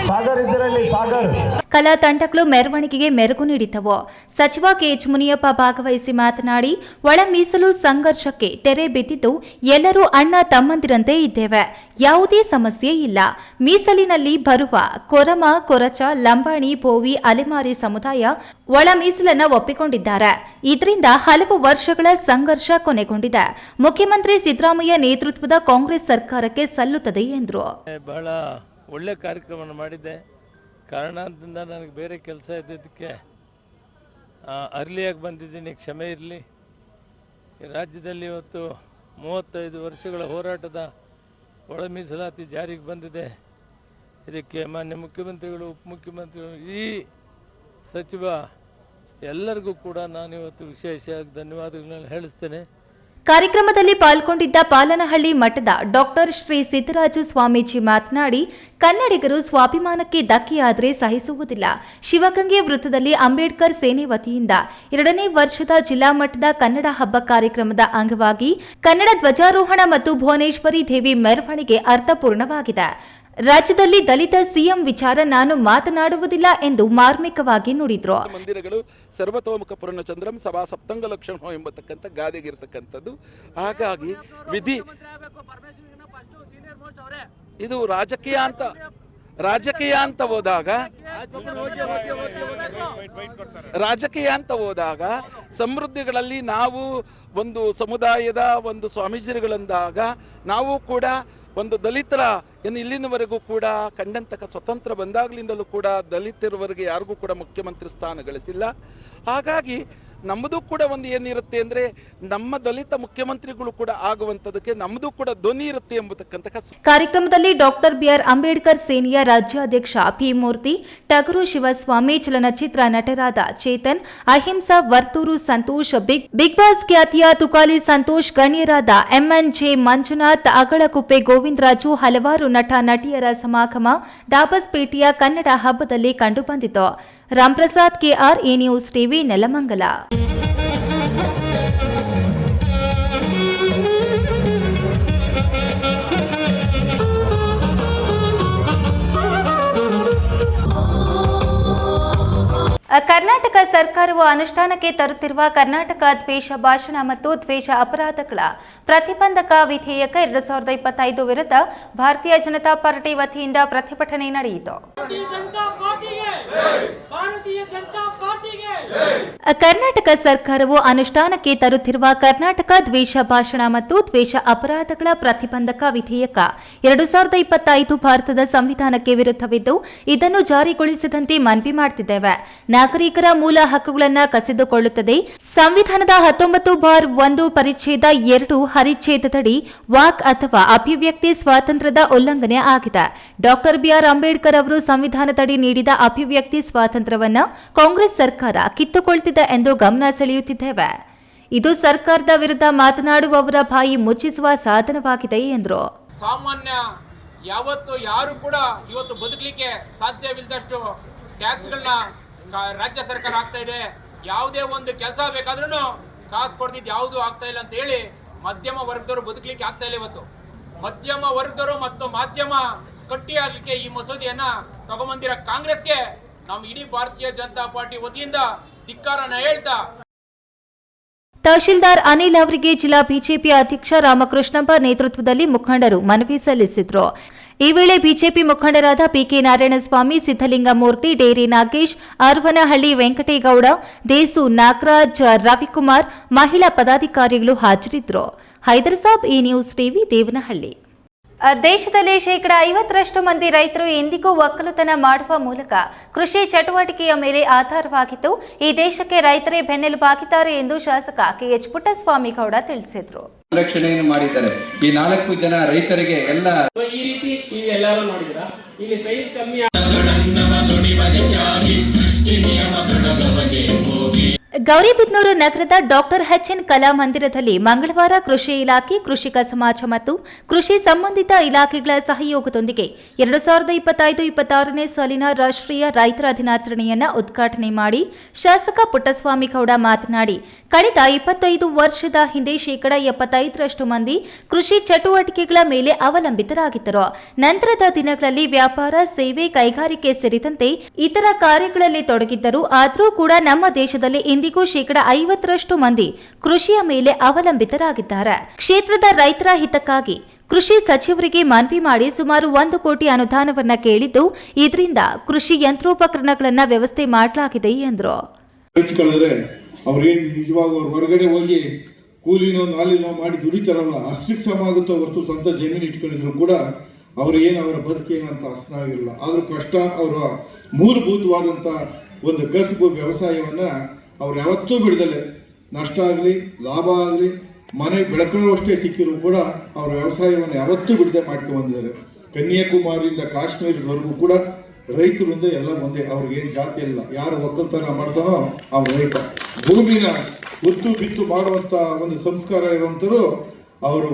ಸಾಗರ್ ಇದ್ದರಲ್ಲಿ ಸಾಗರ್. ಕಲಾ ತಂಡಗಳು ಮೆರವಣಿಗೆಗೆ ಮೆರುಗು ನೀಡಿದ್ದವು. ಸಚಿವ ಕೆಎಚ್ ಮುನಿಯಪ್ಪ ಭಾಗವಹಿಸಿ ಮಾತನಾಡಿ, ಒಳ ಮೀಸಲು ಸಂಘರ್ಷಕ್ಕೆ ತೆರೆ ಬಿದ್ದಿದ್ದು ಎಲ್ಲರೂ ಅಣ್ಣ ತಮ್ಮಂದಿರಂತೆ ಇದ್ದೇವೆ, ಯಾವುದೇ ಸಮಸ್ಯೆ ಇಲ್ಲ. ಮೀಸಲಿನಲ್ಲಿ ಬರುವ ಕೊರಮ, ಕೊರಚ, ಲಂಬಾಣಿ, ಬೋವಿ, ಅಲೆಮಾರಿ ಸಮುದಾಯ ಒಳ ಮೀಸಲನ್ನ ಒಪ್ಪಿಕೊಂಡಿದ್ದಾರೆ. ಇದರಿಂದ ಹಲವು ವರ್ಷಗಳ ಸಂಘರ್ಷ ಕೊನೆಗೊಂಡಿದೆ. ಮುಖ್ಯಮಂತ್ರಿ ಸಿದ್ದರಾಮಯ್ಯ ನೇತೃತ್ವದ ಕಾಂಗ್ರೆಸ್ ಸರ್ಕಾರಕ್ಕೆ ಸಲ್ಲುತ್ತದೆ ಎಂದರು. ಬಹಳ ಒಳ್ಳೆ ಕಾರ್ಯಕ್ರಮವನ್ನು ಮಾಡಿದ್ದೆ. ಕಾರಣದಿಂದ ನನಗೆ ಬೇರೆ ಕೆಲಸ ಇದ್ದಿದ್ದಕ್ಕೆ ಅರ್ಲಿಯಾಗಿ ಬಂದಿದ್ದೀನಿ, ಕ್ಷಮೆ ಇರಲಿ. ರಾಜ್ಯದಲ್ಲಿ ಇವತ್ತು 35 ವರ್ಷಗಳ ಹೋರಾಟದ ಒಳ ಮೀಸಲಾತಿ ಜಾರಿಗೆ ಬಂದಿದೆ. ಇದಕ್ಕೆ ಮಾನ್ಯ ಮುಖ್ಯಮಂತ್ರಿಗಳು, ಉಪಮುಖ್ಯಮಂತ್ರಿಗಳು, ಈ ಸಚಿವ ಎಲ್ಲರಿಗೂ ಕೂಡ ನಾನಿವತ್ತು ವಿಶೇಷವಾಗಿ ಧನ್ಯವಾದಗಳನ್ನು ಹೇಳಿಸ್ತೇನೆ. ಕಾರ್ಯಕ್ರಮದಲ್ಲಿ ಪಾಲ್ಗೊಂಡಿದ್ದ ಪಾಲನಹಳ್ಳಿ ಮಠದ ಡಾಕ್ಟರ್ ಶ್ರೀ ಸಿದ್ದರಾಜು ಸ್ವಾಮೀಜಿ ಮಾತನಾಡಿ, ಕನ್ನಡಿಗರು ಸ್ವಾಭಿಮಾನಕ್ಕೆ ಧಕ್ಕೆಯಾದರೆ ಸಹಿಸುವುದಿಲ್ಲ. ಶಿವಗಂಗೆ ವೃತ್ತದಲ್ಲಿ ಅಂಬೇಡ್ಕರ್ ಸೇನೆ ವತಿಯಿಂದ 2ನೇ ವರ್ಷದ ಜಿಲ್ಲಾ ಮಟ್ಟದ ಕನ್ನಡ ಹಬ್ಬ ಕಾರ್ಯಕ್ರಮದ ಅಂಗವಾಗಿ ಕನ್ನಡ ಧ್ವಜಾರೋಹಣ ಮತ್ತು ಭುವನೇಶ್ವರಿ ದೇವಿ ಮೆರವಣಿಗೆ ಅರ್ಥಪೂರ್ಣವಾಗಿದೆ. ರಾಜ್ಯದಲ್ಲಿ ದಲಿತ ಸಿಎಂ ವಿಚಾರ ನಾನು ಮಾತನಾಡುವುದಿಲ್ಲ ಎಂದು ಮಾರ್ಮಿಕವಾಗಿ ನುಡಿದ್ರು. ಮಂದಿರಗಳು ಸರ್ವತೋಮುಖ ಪೂರ್ಣಚಂದ್ರಂ ಸಭಾ ಸಪ್ತಂಗ ಲಕ್ಷಣ ಎಂಬತಕ್ಕಂಥ ಗಾದೆಗಿರ್ತಕ್ಕಂಥದ್ದು. ಹಾಗಾಗಿ ವಿಧಿ ಇದು ರಾಜಕೀಯ ಅಂತ ಹೋದಾಗ ಸಮೃದ್ಧಿಗಳಲ್ಲಿ ನಾವು ಒಂದು ಸಮುದಾಯದ ಒಂದು ಸ್ವಾಮೀಜಿಗಳಂದಾಗ ನಾವು ಕೂಡ ಒಂದು ದಲಿತರ ಇಲ್ಲಿನವರೆಗೂ ಕೂಡ ಕಂಡಂತಕ್ಕ ಸ್ವತಂತ್ರ ಬಂದಾಗಲಿಂದಲೂ ಕೂಡ ದಲಿತರವರೆಗೆ ಯಾರಿಗೂ ಕೂಡ ಮುಖ್ಯಮಂತ್ರಿ ಸ್ಥಾನ ಗಳಿಸಿಲ್ಲ. ಹಾಗಾಗಿ ನಮ್ಮದು ಕೂಡ ಒಂದು ಏನಿರುತ್ತೆ ಅಂದರೆ ನಮ್ಮ ದಲಿತ ಮುಖ್ಯಮಂತ್ರಿಗಳು ಕೂಡ ಆಗುವಂಥದಕ್ಕೆ ನಮ್ಮದು ಕೂಡ ಧ್ವನಿ ಇರುತ್ತೆ ಎಂಬತಕ್ಕಂಥ. ಕಾರ್ಯಕ್ರಮದಲ್ಲಿ ಡಾಕ್ಟರ್ ಬಿಆರ್ ಅಂಬೇಡ್ಕರ್ ಸೇನೆಯ ರಾಜ್ಯಾಧ್ಯಕ್ಷ ಪಿ ಮೂರ್ತಿ, ಟಗರು ಶಿವಸ್ವಾಮಿ, ಚಲನಚಿತ್ರ ನಟರಾದ ಚೇತನ್, ಅಹಿಂಸಾ ವರ್ತೂರು ಸಂತೋಷ್, ಬಿಗ್ ಬಾಸ್ ಖ್ಯಾತಿಯ ತುಕಾಲಿ ಸಂತೋಷ್, ಗಣ್ಯರಾದ ಎಂಎನ್ಜೆ ಮಂಜುನಾಥ್, ಅಗಳಕುಪ್ಪೆ ಗೋವಿಂದರಾಜು, ಹಲವಾರು ನಟ ನಟಿಯರ ಸಮಾಗಮ ದಾಬಸ್ಪೇಟೆಯ ಕನ್ನಡ ಹಬ್ಬದಲ್ಲಿ ಕಂಡುಬಂದಿತು. Ramprasad KR, A news TV, Nelamangala. Karnataka ಸರ್ಕಾರವು ಅನುಷ್ಠಾನಕ್ಕೆ ತರುತ್ತಿರುವ ಕರ್ನಾಟಕ ದ್ವೇಷ ಭಾಷಣ ಮತ್ತು ದ್ವೇಷ ಅಪರಾಧಗಳ ಪ್ರತಿಬಂಧಕ ವಿಧೇಯಕ 2025 ವಿರುದ್ಧ ಭಾರತೀಯ ಜನತಾ ಪಾರ್ಟಿ ವತಿಯಿಂದ ಪ್ರತಿಭಟನೆ ನಡೆಯಿತು. ಕರ್ನಾಟಕ ಸರ್ಕಾರವು ಅನುಷ್ಠಾನಕ್ಕೆ ತರುತ್ತಿರುವ ಕರ್ನಾಟಕ ದ್ವೇಷ ಭಾಷಣ ಮತ್ತು ದ್ವೇಷ ಅಪರಾಧಗಳ ಪ್ರತಿಬಂಧಕ ವಿಧೇಯಕ 2025 ಭಾರತದ ಸಂವಿಧಾನಕ್ಕೆ ವಿರುದ್ಧವಿದ್ದು, ಇದನ್ನು ಜಾರಿಗೊಳಿಸದಂತೆ ಮನವಿ ಮಾಡುತ್ತಿದ್ದೇವೆ. ನಾಗರಿಕರ ಮೂಲ ಹಕ್ಕುಗಳನ್ನು ಕಸಿದುಕೊಳ್ಳುತ್ತದೆ. ಸಂವಿಧಾನದ 19/1 ಪರಿಚ್ಛೇದ 2 ಪರಿಚ್ಛೇದದಡಿ ವಾಕ್ ಅಥವಾ ಅಭಿವ್ಯಕ್ತಿ ಸ್ವಾತಂತ್ರ್ಯದ ಉಲ್ಲಂಘನೆ ಆಗಿದೆ. ಡಾಕ್ಟರ್ ಬಿಆರ್ ಅಂಬೇಡ್ಕರ್ ಅವರು ಸಂವಿಧಾನದಡಿ ನೀಡಿದ ಅಭಿವ್ಯಕ್ತಿ ಸ್ವಾತಂತ್ರ್ಯವನ್ನು ಕಾಂಗ್ರೆಸ್ ಸರ್ಕಾರ ಕಿತ್ತುಕೊಳ್ತಿದೆ ಎಂದು ಗಮನ ಸೆಳೆಯುತ್ತಿದ್ದೇವೆ. ಇದು ಸರ್ಕಾರದ ವಿರುದ್ಧ ಮಾತನಾಡುವವರ ಬಾಯಿ ಮುಚ್ಚಿಸುವ ಸಾಧನವಾಗಿದೆ ಎಂದರು. ಸಾಮಾನ್ಯ ಯಾವತ್ತು ಯಾರು ಕೂಡ ಇವತ್ತು ಬದುಕಲಿಕ್ಕೆ ಸಾಧ್ಯವಿಲ್ಲದಷ್ಟು ಟ್ಯಾಕ್ಸ್ಗಳನ್ನ ರಾಜ್ಯ ಸರ್ಕಾರ ಆಗ್ತಾ ಇದೆ. ಯಾವುದೇ ಒಂದು ಕೆಲಸ ಬೇಕಾದ್ರೂ ಕಾಸು ಕೊಡ್ತಿದ್ದು ಯಾವುದು ಆಗ್ತಾ ಇಲ್ಲ ಅಂತ ಹೇಳಿ ಮಧ್ಯಮ ವರ್ಗದವರು ಬದುಕಲಿಕ್ಕೆ ಆಗ್ತಾ ಇಲ್ಲ. ಇವತ್ತು ಮಧ್ಯಮ ವರ್ಗದವರು ಮತ್ತು ಮಾಧ್ಯಮ ಕಟ್ಟಿ ಆಗಲಿಕ್ಕೆ ಈ ಮಸೂದೆಯನ್ನ ತಗೊಂಬಂದಿರೋ ಕಾಂಗ್ರೆಸ್ಗೆ ನಾವು ಇಡೀ ಭಾರತೀಯ ಜನತಾ ಪಾರ್ಟಿ ವತಿಯಿಂದ ಧಿಕ್ಕಾರನ ಹೇಳ್ತಾ ತಹಶೀಲ್ದಾರ್ ಅನಿಲ್ ಅವರಿಗೆ ಜಿಲ್ಲಾ ಬಿಜೆಪಿ ಅಧ್ಯಕ್ಷ ರಾಮಕೃಷ್ಣಪ್ಪ ನೇತೃತ್ವದಲ್ಲಿ ಮುಖಂಡರು ಮನವಿ ಸಲ್ಲಿಸಿದರು. ಈ ವೇಳೆ ಬಿಜೆಪಿ ಮುಖಂಡರಾದ ಪಿಕೆ ನಾರಾಯಣಸ್ವಾಮಿ, ಸಿದ್ದಲಿಂಗಮೂರ್ತಿ, ಡೇರಿ ನಾಗೇಶ್, ಅರ್ವನಹಳ್ಳಿ ವೆಂಕಟೇಗೌಡ, ದೇಸು ನಾಗರಾಜ್, ರವಿಕುಮಾರ್, ಮಹಿಳಾ ಪದಾಧಿಕಾರಿಗಳು ಹಾಜರಿದ್ದರು. ಹೈದರ್ ಸಾಬ್, ಈ ನ್ಯೂಸ್ ಟಿವಿ, ದೇವನಹಳ್ಳಿ. ದೇಶದಲ್ಲಿ 50% ಮಂದಿ ರೈತರು ಎಂದಿಗೂ ಒಕ್ಕಲುತನ ಮಾಡುವ ಮೂಲಕ ಕೃಷಿ ಚಟುವಟಿಕೆಯ ಮೇಲೆ ಆಧಾರವಾಗಿದ್ದು, ಈ ದೇಶಕ್ಕೆ ರೈತರೇ ಬೆನ್ನೆಲುಬಾಗಿದ್ದಾರೆ ಎಂದು ಶಾಸಕ ಕೆಎಚ್ ಪುಟ್ಟಸ್ವಾಮಿಗೌಡ ತಿಳಿಸಿದರು. ರಕ್ಷಣೆಯನ್ನು ಮಾಡಿದ್ದಾರೆ. ಈ 4 ಜನ ರೈತರಿಗೆ ಎಲ್ಲ ಈ ರೀತಿ ಎಲ್ಲರೂ ನೋಡಿದ್ರ ಇಲ್ಲಿ ಸೈಜ್ ಕಮ್ಮಿ ಗೌರಿಬಿದನೂರು ನಗರದ ಡಾಕ್ಟರ್ ಎಚ್ಎನ್ ಕಲಾಮಂದಿರದಲ್ಲಿ ಮಂಗಳವಾರ ಕೃಷಿ ಇಲಾಖೆ, ಕೃಷಿಕ ಸಮಾಜ ಮತ್ತು ಕೃಷಿ ಸಂಬಂಧಿತ ಇಲಾಖೆಗಳ ಸಹಯೋಗದೊಂದಿಗೆ 2025-26ನೇ ಸಾಲಿನ ರಾಷ್ಟ್ರೀಯ ರೈತರ ದಿನಾಚರಣೆಯನ್ನು ಉದ್ಘಾಟನೆ ಮಾಡಿ ಶಾಸಕ ಪುಟ್ಟಸ್ವಾಮಿ ಗೌಡ ಮಾತನಾಡಿ, ಕಳೆದ 25 ವರ್ಷದ ಹಿಂದೆ 75% ಮಂದಿ ಕೃಷಿ ಚಟುವಟಿಕೆಗಳ ಮೇಲೆ ಅವಲಂಬಿತರಾಗಿದ್ದರು. ನಂತರದ ದಿನಗಳಲ್ಲಿ ವ್ಯಾಪಾರ, ಸೇವೆ, ಕೈಗಾರಿಕೆ ಸೇರಿದಂತೆ ಇತರ ಕಾರ್ಯಗಳಲ್ಲಿ ತೊಡಗಿದ್ದರು. ಆದರೂ ಕೂಡ ನಮ್ಮ ದೇಶದಲ್ಲಿ ಇಂದಿಗೂ 50% ಮಂದಿ ಕೃಷಿಯ ಮೇಲೆ ಅವಲಂಬಿತರಾಗಿದ್ದಾರೆ. ಕ್ಷೇತ್ರದ ರೈತರ ಹಿತಕ್ಕಾಗಿ ಕೃಷಿ ಸಚಿವರಿಗೆ ಮನವಿ ಮಾಡಿ ಸುಮಾರು 1 ಕೋಟಿ ಅನುದಾನವನ್ನ ಕೇಳಿದ್ದು, ಇದರಿಂದ ಕೃಷಿ ಯಂತ್ರೋಪಕರಣಗಳನ್ನ ವ್ಯವಸ್ಥೆ ಮಾಡಲಾಗಿದೆ ಎಂದರು. ಅವ್ರೇನು ನಿಜವಾಗ ಅವ್ರು ಹೊರಗಡೆ ಹೋಗಿ ಕೂಲಿನೋ ನಾಲಿನೋ ಮಾಡಿ ದುಡಿತಾರಲ್ಲ, ಅಷ್ಟಕ್ಕೆ ಸಮ ಆಗುತ್ತೋ ಹೊರತು ಸ್ವಂತ ಜಮೀನು ಇಟ್ಕೊಂಡಿದ್ರು ಕೂಡ ಅವರ ಬದುಕೇನಂತ ಹಸನಾಗಿರಲ್ಲ. ಆದರೂ ಕಷ್ಟ ಅವರ ಮೂಲಭೂತವಾದಂಥ ಒಂದು ಕಸುಬು ವ್ಯವಸಾಯವನ್ನು ಅವ್ರು ಯಾವತ್ತೂ ಬಿಡದಲೆ, ನಷ್ಟ ಆಗಲಿ ಲಾಭ ಆಗಲಿ ಮನೆ ಬೆಳಕೊಳ್ಳುವಷ್ಟೇ ಸಿಕ್ಕಿದ್ರು ಕೂಡ ಅವ್ರ ವ್ಯವಸಾಯವನ್ನು ಯಾವತ್ತೂ ಬಿಡದೆ ಮಾಡ್ಕೊಂಡು ಬಂದಿದ್ದಾರೆ. ಕನ್ಯಾಕುಮಾರಿಯಿಂದ ಕಾಶ್ಮೀರದವರೆಗೂ ಕೂಡ ರೈತರಿಂದ ಎಲ್ಲ ಒಂದೇ, ಅವ್ರಿಗೇನು ಜಾತಿ ಇಲ್ಲ. ಯಾರು ಒಕ್ಕಲ್ತನ ಮಾಡ್ತಾನೋ ಅವ್ರ ರೈತ. ಭೂಮಿನ ಒತ್ತು ಬಿತ್ತು ಮಾಡುವಂಥ ಒಂದು ಸಂಸ್ಕಾರ ಇರುವಂಥರು ಅವರು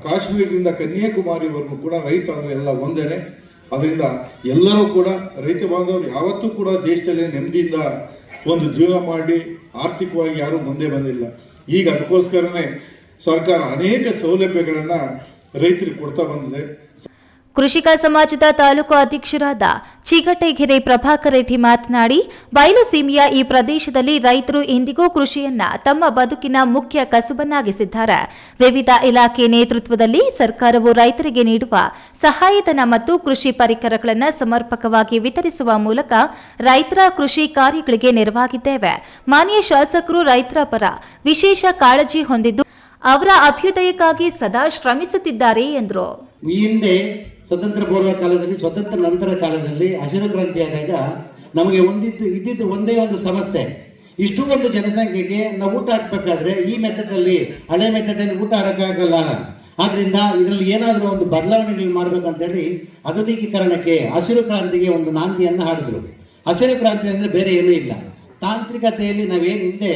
ಕಾಶ್ಮೀರದಿಂದ ಕನ್ಯಾಕುಮಾರಿವರೆಗೂ ಕೂಡ ರೈತ ಅಂದರೆ ಎಲ್ಲ ಒಂದೇನೆ. ಅದರಿಂದ ಎಲ್ಲರೂ ಕೂಡ ರೈತ ಬಾಂಧವರು ಯಾವತ್ತೂ ಕೂಡ ದೇಶದಲ್ಲಿ ನೆಮ್ಮದಿಯಿಂದ ಒಂದು ಜೀವನ ಮಾಡಿ ಆರ್ಥಿಕವಾಗಿ ಯಾರೂ ಮುಂದೆ ಬಂದಿಲ್ಲ. ಈಗ ಅದಕ್ಕೋಸ್ಕರನೇ ಸರ್ಕಾರ ಅನೇಕ ಸೌಲಭ್ಯಗಳನ್ನು ರೈತರಿಗೆ ಕೊಡ್ತಾ ಬಂದಿದೆ. ಕೃಷಿಕ ಸಮಾಜದ ತಾಲೂಕು ಅಧ್ಯಕ್ಷರಾದ ಚಿಗಟೆಗೆರೆ ಪ್ರಭಾಕರ್ ರೆಡ್ಡಿ ಮಾತನಾಡಿ, ಬಯಲುಸೀಮೆಯ ಈ ಪ್ರದೇಶದಲ್ಲಿ ರೈತರು ಇಂದಿಗೂ ಕೃಷಿಯನ್ನ ತಮ್ಮ ಬದುಕಿನ ಮುಖ್ಯ ಕಸುಬನ್ನಾಗಿಸಿದ್ದಾರೆ. ವಿವಿಧ ಇಲಾಖೆ ನೇತೃತ್ವದಲ್ಲಿ ಸರ್ಕಾರವು ರೈತರಿಗೆ ನೀಡುವ ಸಹಾಯಧನ ಮತ್ತು ಕೃಷಿ ಪರಿಕರಗಳನ್ನು ಸಮರ್ಪಕವಾಗಿ ವಿತರಿಸುವ ಮೂಲಕ ರೈತರ ಕೃಷಿ ಕಾರ್ಯಗಳಿಗೆ ನೆರವಾಗಿದ್ದೇವೆ. ಮಾನ್ಯ ಶಾಸಕರು ರೈತರ ಪರ ವಿಶೇಷ ಕಾಳಜಿ ಹೊಂದಿದ್ದು ಅವರ ಅಭ್ಯುದಯಕ್ಕಾಗಿ ಸದಾ ಶ್ರಮಿಸುತ್ತಿದ್ದಾರೆ ಎಂದರು. ಈ ಹಿಂದೆ ಸ್ವತಂತ್ರ ಪೂರ್ವ ಕಾಲದಲ್ಲಿ, ಸ್ವತಂತ್ರ ನಂತರ ಕಾಲದಲ್ಲಿ ಹಸಿರು ಕ್ರಾಂತಿ ಆದಾಗ ನಮಗೆ ಇದ್ದಿದ್ದು ಒಂದೇ ಒಂದು ಸಮಸ್ಯೆ. ಇಷ್ಟು ಒಂದು ಜನಸಂಖ್ಯೆಗೆ ನಾವು ಊಟ ಹಾಕ್ಬೇಕಾದ್ರೆ ಈ ಮೆಥಡಲ್ಲಿ, ಹಳೆ ಮೆಥಡಲ್ಲಿ ಊಟ ಹಾಕೋಕ್ಕಾಗಲ್ಲ. ಆದ್ರಿಂದ ಇದರಲ್ಲಿ ಏನಾದರೂ ಒಂದು ಬದಲಾವಣೆಗಳು ಮಾಡ್ಬೇಕಂತೇಳಿ ಆಧುನಿಕೀಕರಣಕ್ಕೆ ಹಸಿರು ಕ್ರಾಂತಿಗೆ ಒಂದು ನಾಂದಿಯನ್ನು ಹಾಡಿದ್ರು. ಹಸಿರು ಕ್ರಾಂತಿ ಅಂದರೆ ಬೇರೆ ಏನೂ ಇಲ್ಲ, ತಾಂತ್ರಿಕತೆಯಲ್ಲಿ ನಾವೇನು ಹಿಂದೆ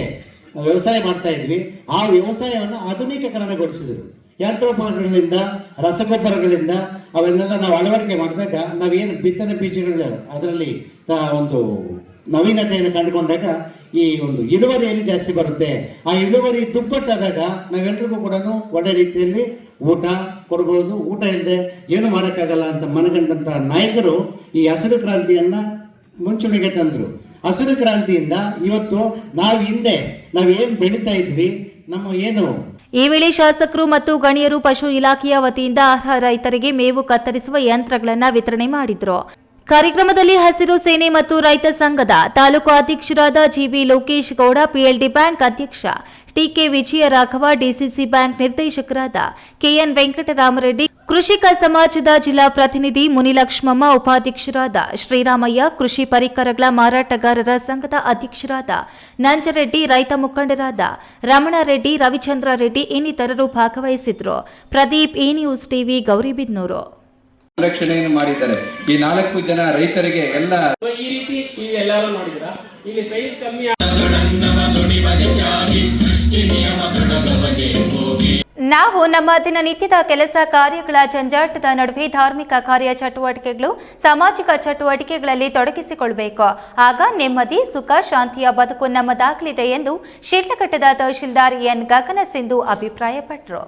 ವ್ಯವಸಾಯ ಮಾಡ್ತಾ ಇದ್ವಿ ಆ ವ್ಯವಸಾಯವನ್ನು ಆಧುನಿಕೀಕರಣಗೊಳಿಸಿದ್ರು. ಯಂತ್ರೋಪಕರಣಗಳಿಂದ, ರಸಗೊಬ್ಬರಗಳಿಂದ ಅವನ್ನೆಲ್ಲ ನಾವು ಅಳವಡಿಕೆ ಮಾಡಿದಾಗ ನಾವೇನು ಬಿತ್ತನೆ ಬೀಜಗಳು ಅದರಲ್ಲಿ ಒಂದು ನವೀನತೆಯನ್ನು ಕಂಡುಕೊಂಡಾಗ ಈ ಒಂದು ಇಳುವರಿಯಲ್ಲಿ ಜಾಸ್ತಿ ಬರುತ್ತೆ. ಆ ಇಳುವರಿ ದುಪ್ಪಟ್ಟಾದಾಗ ನಾವೆಲ್ಲರಿಗೂ ಕೂಡ ಒಳ್ಳೆ ರೀತಿಯಲ್ಲಿ ಊಟ ಕೊಡ್ಬೋದು. ಊಟ ಇಲ್ಲದೆ ಏನು ಮಾಡೋಕ್ಕಾಗಲ್ಲ ಅಂತ ಮನಗಂಡಂಥ ನಾಯಕರು ಈ ಹಸಿರು ಕ್ರಾಂತಿಯನ್ನು ಮುಂಚೂಣಿಗೆ ತಂದರು. ಹಸಿರು ಕ್ರಾಂತಿಯಿಂದ ಇವತ್ತು ನಾವೇನು ಬೆಳೀತಾ ಇದ್ವಿ, ನಮ್ಮ ಏನು. ಈ ವೇಳೆ ಶಾಸಕರು ಮತ್ತು ಗಣ್ಯರು ಪಶು ಇಲಾಖೆಯ ವತಿಯಿಂದ ಅರ್ಹ ರೈತರಿಗೆ ಮೇವು ಕತ್ತರಿಸುವ ಯಂತ್ರಗಳನ್ನು ವಿತರಣೆ ಮಾಡಿದರು. ಕಾರ್ಯಕ್ರಮದಲ್ಲಿ ಹಸಿರು ಸೇನೆ ಮತ್ತು ರೈತ ಸಂಘದ ತಾಲೂಕು ಅಧ್ಯಕ್ಷರಾದ GV Lokesh Gowda, PLD bank ಅಧ್ಯಕ್ಷ ಟಿಕೆ ವಿಜಯರಾಘವ, ಡಿಸಿಸಿ ಬ್ಯಾಂಕ್ ನಿರ್ದೇಶಕರಾದ ಕೆಎನ್ ವೆಂಕಟರಾಮರೆಡ್ಡಿ, ಕೃಷಿಕ ಸಮಾಜದ ಜಿಲ್ಲಾ ಪ್ರತಿನಿಧಿ ಮುನಿಲಕ್ಷ್ಮಮ್ಮ, ಉಪಾಧ್ಯಕ್ಷರಾದ ಶ್ರೀರಾಮಯ್ಯ, ಕೃಷಿ ಪರಿಕರಗಳ ಮಾರಾಟಗಾರರ ಸಂಘದ ಅಧ್ಯಕ್ಷರಾದ ನಂಜರೆಡ್ಡಿ, ರೈತ ಮುಖಂಡರಾದ ರಮಣಾರೆಡ್ಡಿ, ರವಿಚಂದ್ರ ರೆಡ್ಡಿ ಇನ್ನಿತರರು ಭಾಗವಹಿಸಿದ್ರು. Pradeep, A news TV, Gauribidanur. ಸಂರಕ್ಷಣೆಯನ್ನು ಮಾಡಿದ್ದಾರೆ. ಈ 4 ಜನ ರೈತರಿಗೆ ಎಲ್ಲ ಈ ರೀತಿ ಎಲ್ಲರೂ ನೋಡಿದ್ರ ಇಲ್ಲಿ ಸೈಜ್ ಕಮ್ಮಿ. ನಾವು ನಮ್ಮ ದಿನನಿತ್ಯದ ಕೆಲಸ ಕಾರ್ಯಗಳ ಜಂಜಾಟದ ನಡುವೆ ಧಾರ್ಮಿಕ ಕಾರ್ಯ ಚಟುವಟಿಕೆಗಳು, ಸಾಮಾಜಿಕ ಚಟುವಟಿಕೆಗಳಲ್ಲಿ ತೊಡಗಿಸಿಕೊಳ್ಳಬೇಕು. ಆಗ ನೆಮ್ಮದಿ, ಸುಖ, ಶಾಂತಿಯ ಬದುಕು ನಮ್ಮದಾಗಲಿದೆ ಎಂದು ಶಿಡ್ಲಘಟ್ಟದ ತಹಶೀಲ್ದಾರ್ ಎನ್ ಗಗನ ಸಿಂಧು ಅಭಿಪ್ರಾಯಪಟ್ಟರು.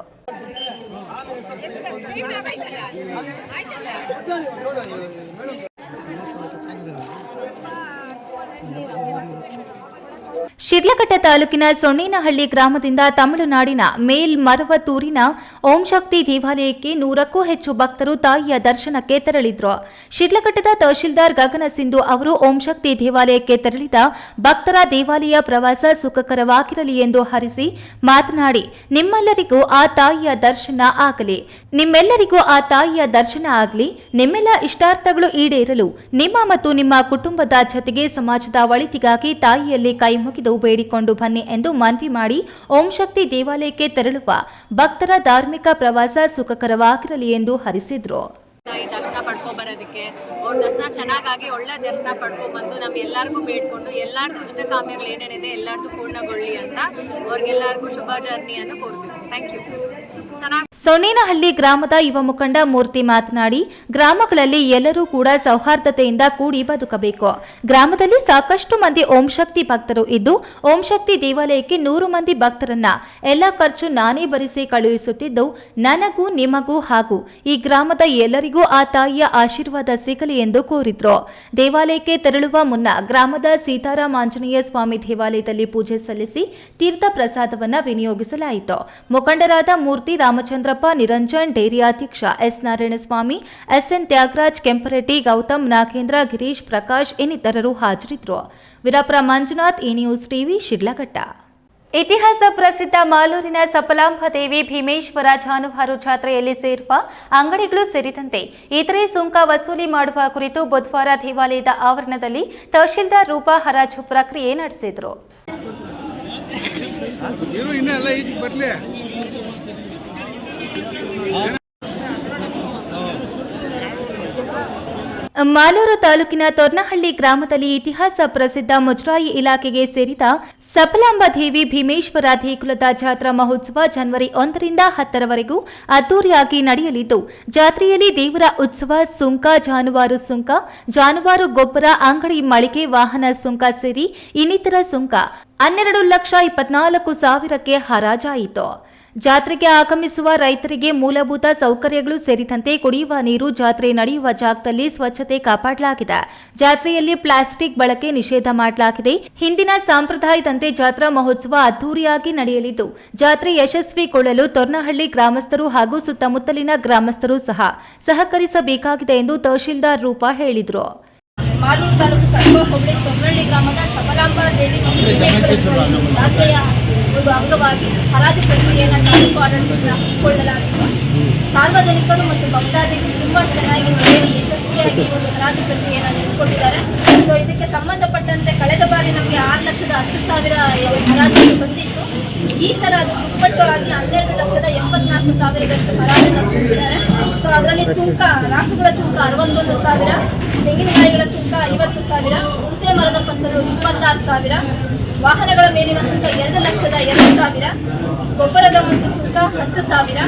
ಶಿಡ್ಲಘಟ್ಟ ತಾಲೂಕಿನ ಸೊನ್ನೇನಹಳ್ಳಿ ಗ್ರಾಮದಿಂದ ತಮಿಳುನಾಡಿನ ಮೇಲ್ಮರವತೂರಿನ ಓಂ ಶಕ್ತಿ ದೇವಾಲಯಕ್ಕೆ 100ಕ್ಕೂ ಹೆಚ್ಚು ಭಕ್ತರು ತಾಯಿಯ ದರ್ಶನಕ್ಕೆ ತೆರಳಿದ್ರು. ಶಿಡ್ಲಘಟ್ಟದ ತಹಶೀಲ್ದಾರ್ ಗಗನ ಸಿಂಧು ಅವರು ಓಂ ಶಕ್ತಿ ದೇವಾಲಯಕ್ಕೆ ತೆರಳಿದ ಭಕ್ತರ ದೇವಾಲಯ ಪ್ರವಾಸ ಸುಖಕರವಾಗಿರಲಿ ಎಂದು ಹರಿಸಿ ಮಾತನಾಡಿ, ನಿಮ್ಮೆಲ್ಲರಿಗೂ ಆ ತಾಯಿಯ ದರ್ಶನ ಆಗಲಿ, ನಿಮ್ಮೆಲ್ಲ ಇಷ್ಟಾರ್ಥಗಳು ಈಡೇರಲು, ನಿಮ್ಮ ಮತ್ತು ನಿಮ್ಮ ಕುಟುಂಬದ ಜೊತೆಗೆ ಸಮಾಜದ ಒಳಿತಿಗಾಗಿ ತಾಯಿಯಲ್ಲಿ ಕೈ ಮುಗಿದು ಬೇಡಿಕೊಂಡು ಬನ್ನಿ ಎಂದು ಮನವಿ ಮಾಡಿ ಓಂ ಶಕ್ತಿ ದೇವಾಲಯಕ್ಕೆ ತೆರಳುವ ಭಕ್ತರ ಧಾರ್ಮಿಕ ಪ್ರವಾಸ ಸುಖಕರವಾಗಿರಲಿ ಎಂದು ಹರಿಸಿದ್ರು. ದರ್ಶನ ಪಡ್ಕೊ ಬರೋದಕ್ಕೆ. ಅವ್ರ ದರ್ಶನ ಚೆನ್ನಾಗಾಗಿ ಒಳ್ಳೆ ದರ್ಶನ ಪಡ್ಕೊಂಡ್ಬಂದು ನಮ್ಗೆಲ್ಲರಿಗೂ ಬೇಡ್ಕೊಂಡು ಎಲ್ಲರದು ಇಷ್ಟಕಾಮ್ಯಗಳು ಏನೇನಿದೆ ಎಲ್ಲರದು ಪೂರ್ಣಗೊಳ್ಳಿ ಅಂತ ಅವ್ರಿಗೆಲ್ಲರಿಗೂ ಶುಭ ಜರ್ನಿಯನ್ನು ಕೋರ್ತೀವಿ. Thank you. ಚೆನ್ನಾಗಿ ಸೊನ್ನೇನಹಳ್ಳಿ ಗ್ರಾಮದ ಯುವ ಮುಖಂಡ ಮೂರ್ತಿ ಮಾತನಾಡಿ, ಗ್ರಾಮಗಳಲ್ಲಿ ಎಲ್ಲರೂ ಕೂಡ ಸೌಹಾರ್ದತೆಯಿಂದ ಕೂಡಿ ಬದುಕಬೇಕು. ಗ್ರಾಮದಲ್ಲಿ ಸಾಕಷ್ಟು ಮಂದಿ ಓಂ ಶಕ್ತಿ ಭಕ್ತರು ಇದ್ದು, ಓಂ ಶಕ್ತಿ ದೇವಾಲಯಕ್ಕೆ 100 ಮಂದಿ ಭಕ್ತರನ್ನ ಎಲ್ಲ ಖರ್ಚು ನಾನೇ ಭರಿಸಿ ಕಳುಹಿಸುತ್ತಿದ್ದು, ನನಗೂ ನಿಮಗೂ ಹಾಗೂ ಈ ಗ್ರಾಮದ ಎಲ್ಲರಿಗೂ ಆ ತಾಯಿಯ ಆಶೀರ್ವಾದ ಸಿಗಲಿ ಎಂದು ಕೋರಿದ್ರು. ದೇವಾಲಯಕ್ಕೆ ತೆರಳುವ ಮುನ್ನ ಗ್ರಾಮದ ಸೀತಾರಾಮ ಆಂಜನೇಯ ಸ್ವಾಮಿ ದೇವಾಲಯದಲ್ಲಿ ಪೂಜೆ ಸಲ್ಲಿಸಿ ತೀರ್ಥ ಪ್ರಸಾದವನ್ನು ವಿನಿಯೋಗಿಸಲಾಯಿತು. ಮುಖಂಡರಾದ ಮೂರ್ತಿ ರಾಮಚಂದ್ರಪ್ಪ, ನಿರಂಜನ್, ಡೇರಿ ಅಧ್ಯಕ್ಷ ಎಸ್ ನಾರಾಯಣಸ್ವಾಮಿ, ಎಸ್ಎನ್ ತ್ಯಾಗರಾಜ್, ಕೆಂಪರೆಡ್ಡಿ, ಗೌತಮ್, ನಾಗೇಂದ್ರ, ಗಿರೀಶ್, ಪ್ರಕಾಶ್ ಇನ್ನಿತರರು ಹಾಜರಿದ್ದರು. ವೀರಪುರ ಮಂಜುನಾಥ್, ಈ ನ್ಯೂಸ್ ಟಿವಿ, ಶಿಡ್ಲಘಟ್ಟ. ಇತಿಹಾಸ ಪ್ರಸಿದ್ಧ ಮಾಲೂರಿನ ಸಫಲಾಂಬದೇವಿ ಭೀಮೇಶ್ವರ ಜಾನುವಾರು ಜಾತ್ರೆಯಲ್ಲಿ ಸೇರುವ ಅಂಗಡಿಗಳು ಸೇರಿದಂತೆ ಇತರೆ ಸುಂಕ ವಸೂಲಿ ಮಾಡುವ ಕುರಿತು ಬುಧವಾರ ದೇವಾಲಯದ ಆವರಣದಲ್ಲಿ ತಹಶೀಲ್ದಾರ್ ರೂಪಾ ಹರಾಜು ಪ್ರಕ್ರಿಯೆ ನಡೆಸಿದರು. ಮಾಲೂರು ತಾಲೂಕಿನ ತೊರ್ನಹಳ್ಳಿ ಗ್ರಾಮದಲ್ಲಿ ಇತಿಹಾಸ ಪ್ರಸಿದ್ಧ ಮುಜರಾಯಿ ಇಲಾಖೆಗೆ ಸೇರಿದ ಸಫಲಾಂಬದೇವಿ ಭೀಮೇಶ್ವರ ದೇಗುಲದ ಜಾತ್ರಾ ಮಹೋತ್ಸವ ಜನವರಿ 1 ರಿಂದ 10ರವರೆಗೂ ಅದ್ದೂರಿಯಾಗಿ ನಡೆಯಲಿದ್ದು, ಜಾತ್ರೆಯಲ್ಲಿ ದೇವರ ಉತ್ಸವ, ಸುಂಕ, ಜಾನುವಾರು ಸುಂಕ, ಜಾನುವಾರು ಗೊಬ್ಬರ, ಅಂಗಡಿ ಮಳಿಗೆ, ವಾಹನ ಸುಂಕ ಸೇರಿ ಇನ್ನಿತರ ಸುಂಕ 12,24,000ಕ್ಕೆ ಹರಾಜಾಯಿತು. ಜಾತ್ರೆಗೆ ಆಗಮಿಸುವ ರೈತರಿಗೆ ಮೂಲಭೂತ ಸೌಕರ್ಯಗಳು ಸೇರಿದಂತೆ ಕುಡಿಯುವ ನೀರು, ಜಾತ್ರೆ ನಡೆಯುವ ಜಾಗದಲ್ಲಿ ಸ್ವಚ್ಛತೆ ಕಾಪಾಡಲಾಗಿದೆ. ಜಾತ್ರೆಯಲ್ಲಿ ಪ್ಲಾಸ್ಟಿಕ್ ಬಳಕೆ ನಿಷೇಧ ಮಾಡಲಾಗಿದೆ. ಹಿಂದಿನ ಸಂಪ್ರದಾಯದಂತೆ ಜಾತ್ರಾ ಮಹೋತ್ಸವ ಅದ್ದೂರಿಯಾಗಿ ನಡೆಯಲಿದ್ದು, ಜಾತ್ರೆ ಯಶಸ್ವಿಗೊಳ್ಳಲು ತೊರ್ನಹಳ್ಳಿ ಗ್ರಾಮಸ್ಥರು ಹಾಗೂ ಸುತ್ತಮುತ್ತಲಿನ ಗ್ರಾಮಸ್ಥರು ಸಹಕರಿಸಬೇಕಾಗಿದೆ ಎಂದು ತಹಶೀಲ್ದಾರ್ ರೂಪಾ ಹೇಳಿದರು. ಮಾಲೂರು ತಾಲೂಕು ಸರ್ವ ಹೋಬಳಿ ತೊರ್ನಹಳ್ಳಿ ಗ್ರಾಮದ ಸಫಲಾಂಬ ದೇವಿ ಜಾತ್ರೆಯ ಒಂದು ಅಂಗವಾಗಿ ಹರಾಜು ಪ್ರಕ್ರಿಯೆಯನ್ನು ತಾಲೂಕು ಆಡಳಿತದಿಂದ ಹಮ್ಮಿಕೊಳ್ಳಲಾಗಿತ್ತು. ಸಾರ್ವಜನಿಕರು ಮತ್ತು ಭಕ್ತಾದಿಗಳು ತುಂಬಾ ಚೆನ್ನಾಗಿ ಸೇರಿ ಯಶಸ್ವಿಯಾಗಿ ಒಂದು ಹರಾಜು ಪ್ರಕ್ರಿಯೆಯನ್ನು ನಡೆಸಿಕೊಂಡಿದ್ದಾರೆ. ಸೊ ಇದಕ್ಕೆ ಸಂಬಂಧಪಟ್ಟಂತೆ ಕಳೆದ ಬಾರಿ ನಮಗೆ 6,10,000 ಹರಾಜು ಬಂದಿತ್ತು. ಈ ಸಲ ಅದು ದುಪ್ಪಟ್ಟು ಆಗಿ 12,84,000 ಹರಾಜನ್ನು ಕೊಟ್ಟಿದ್ದಾರೆ. ಸೊ ಅದರಲ್ಲಿ ಸುಂಕ, ರಾಸುಗಳ ಸುಂಕ 61,000, ತೆಂಗಿನಕಾಯಿಗಳ ಸುಂಕ 50,000, ಹುಣಸೆ ಮರದ ಫಸಲು 26,000, ವಾಹನಗಳ ಮೇಲಿನ ಸುಂಕ 2,02,000, ಗೊಬ್ಬರದ ಒಂದು ಸುಂಕ 10,000,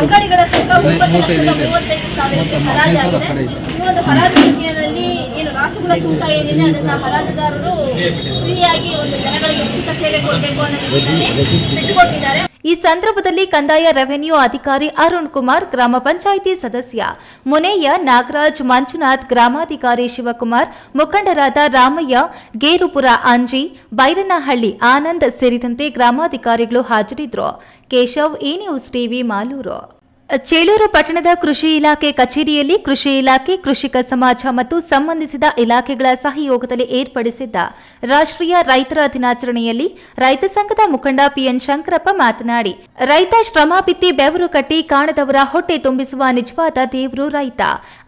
ಅಂಗಡಿಗಳ ಸುಂಕ 9,35,000ಕ್ಕೆ ಹರಾಜಾಗಿದೆ. ಈ ಒಂದು ಹರಾಜು ಪ್ರಕ್ರಿಯೆಯಲ್ಲಿ ಏನು ರಾಸುಗಳ ಸುಂಕ ಏನಿದೆ ಅದನ್ನ ಹರಾಜುದಾರರು ಫ್ರೀಯಾಗಿ ಒಂದು ಜನಗಳಿಗೆ ಉಚಿತ ಸೇವೆ ಕೊಡಬೇಕು ಅನ್ನೋ ನಿಟ್ಟಿನಲ್ಲಿ ಬಿಟ್ಟುಕೊಟ್ಟಿದ್ದಾರೆ. ಈ ಸಂದರ್ಭದಲ್ಲಿ ಕಂದಾಯ ರೆವೆನ್ಯೂ ಅಧಿಕಾರಿ ಅರುಣ್ ಕುಮಾರ್, ಗ್ರಾಮ ಪಂಚಾಯಿತಿ ಸದಸ್ಯ ಮುನೇಯ, ನಾಗರಾಜ್, ಮಂಜುನಾಥ್, ಗ್ರಾಮಾಧಿಕಾರಿ ಶಿವಕುಮಾರ್, ಮುಖಂಡರಾದ ರಾಮಯ್ಯ, ಗೇರುಪುರ ಅಂಜಿ, ಬೈರನಹಳ್ಳಿ ಆನಂದ್ ಸೇರಿದಂತೆ ಗ್ರಾಮಾಧಿಕಾರಿಗಳು ಹಾಜರಿದ್ದರು. ಕೇಶವ್, ಈ ನ್ಯೂಸ್ ಟಿವಿ, ಮಾಲೂರು. ಚೇಳೂರು ಪಟ್ಟಣದ ಕೃಷಿ ಇಲಾಖೆ ಕಚೇರಿಯಲ್ಲಿ ಕೃಷಿ ಇಲಾಖೆ, ಕೃಷಿಕ ಸಮಾಜ ಮತ್ತು ಸಂಬಂಧಿಸಿದ ಇಲಾಖೆಗಳ ಸಹಯೋಗದಲ್ಲಿ ಏರ್ಪಡಿಸಿದ್ದ ರಾಷ್ಟ್ರೀಯ ರೈತರ ದಿನಾಚರಣೆಯಲ್ಲಿ ರೈತ ಸಂಘದ ಮುಖಂಡ ಪಿಎನ್ ಶಂಕರಪ್ಪ ಮಾತನಾಡಿ, ರೈತ ಶ್ರಮ ಬಿತ್ತಿ ಬೆವರು ಕಟ್ಟಿ ಕಾಣದವರ ಹೊಟ್ಟೆ ತುಂಬಿಸುವ ನಿಜವಾದ ದೇವರು ರೈತ.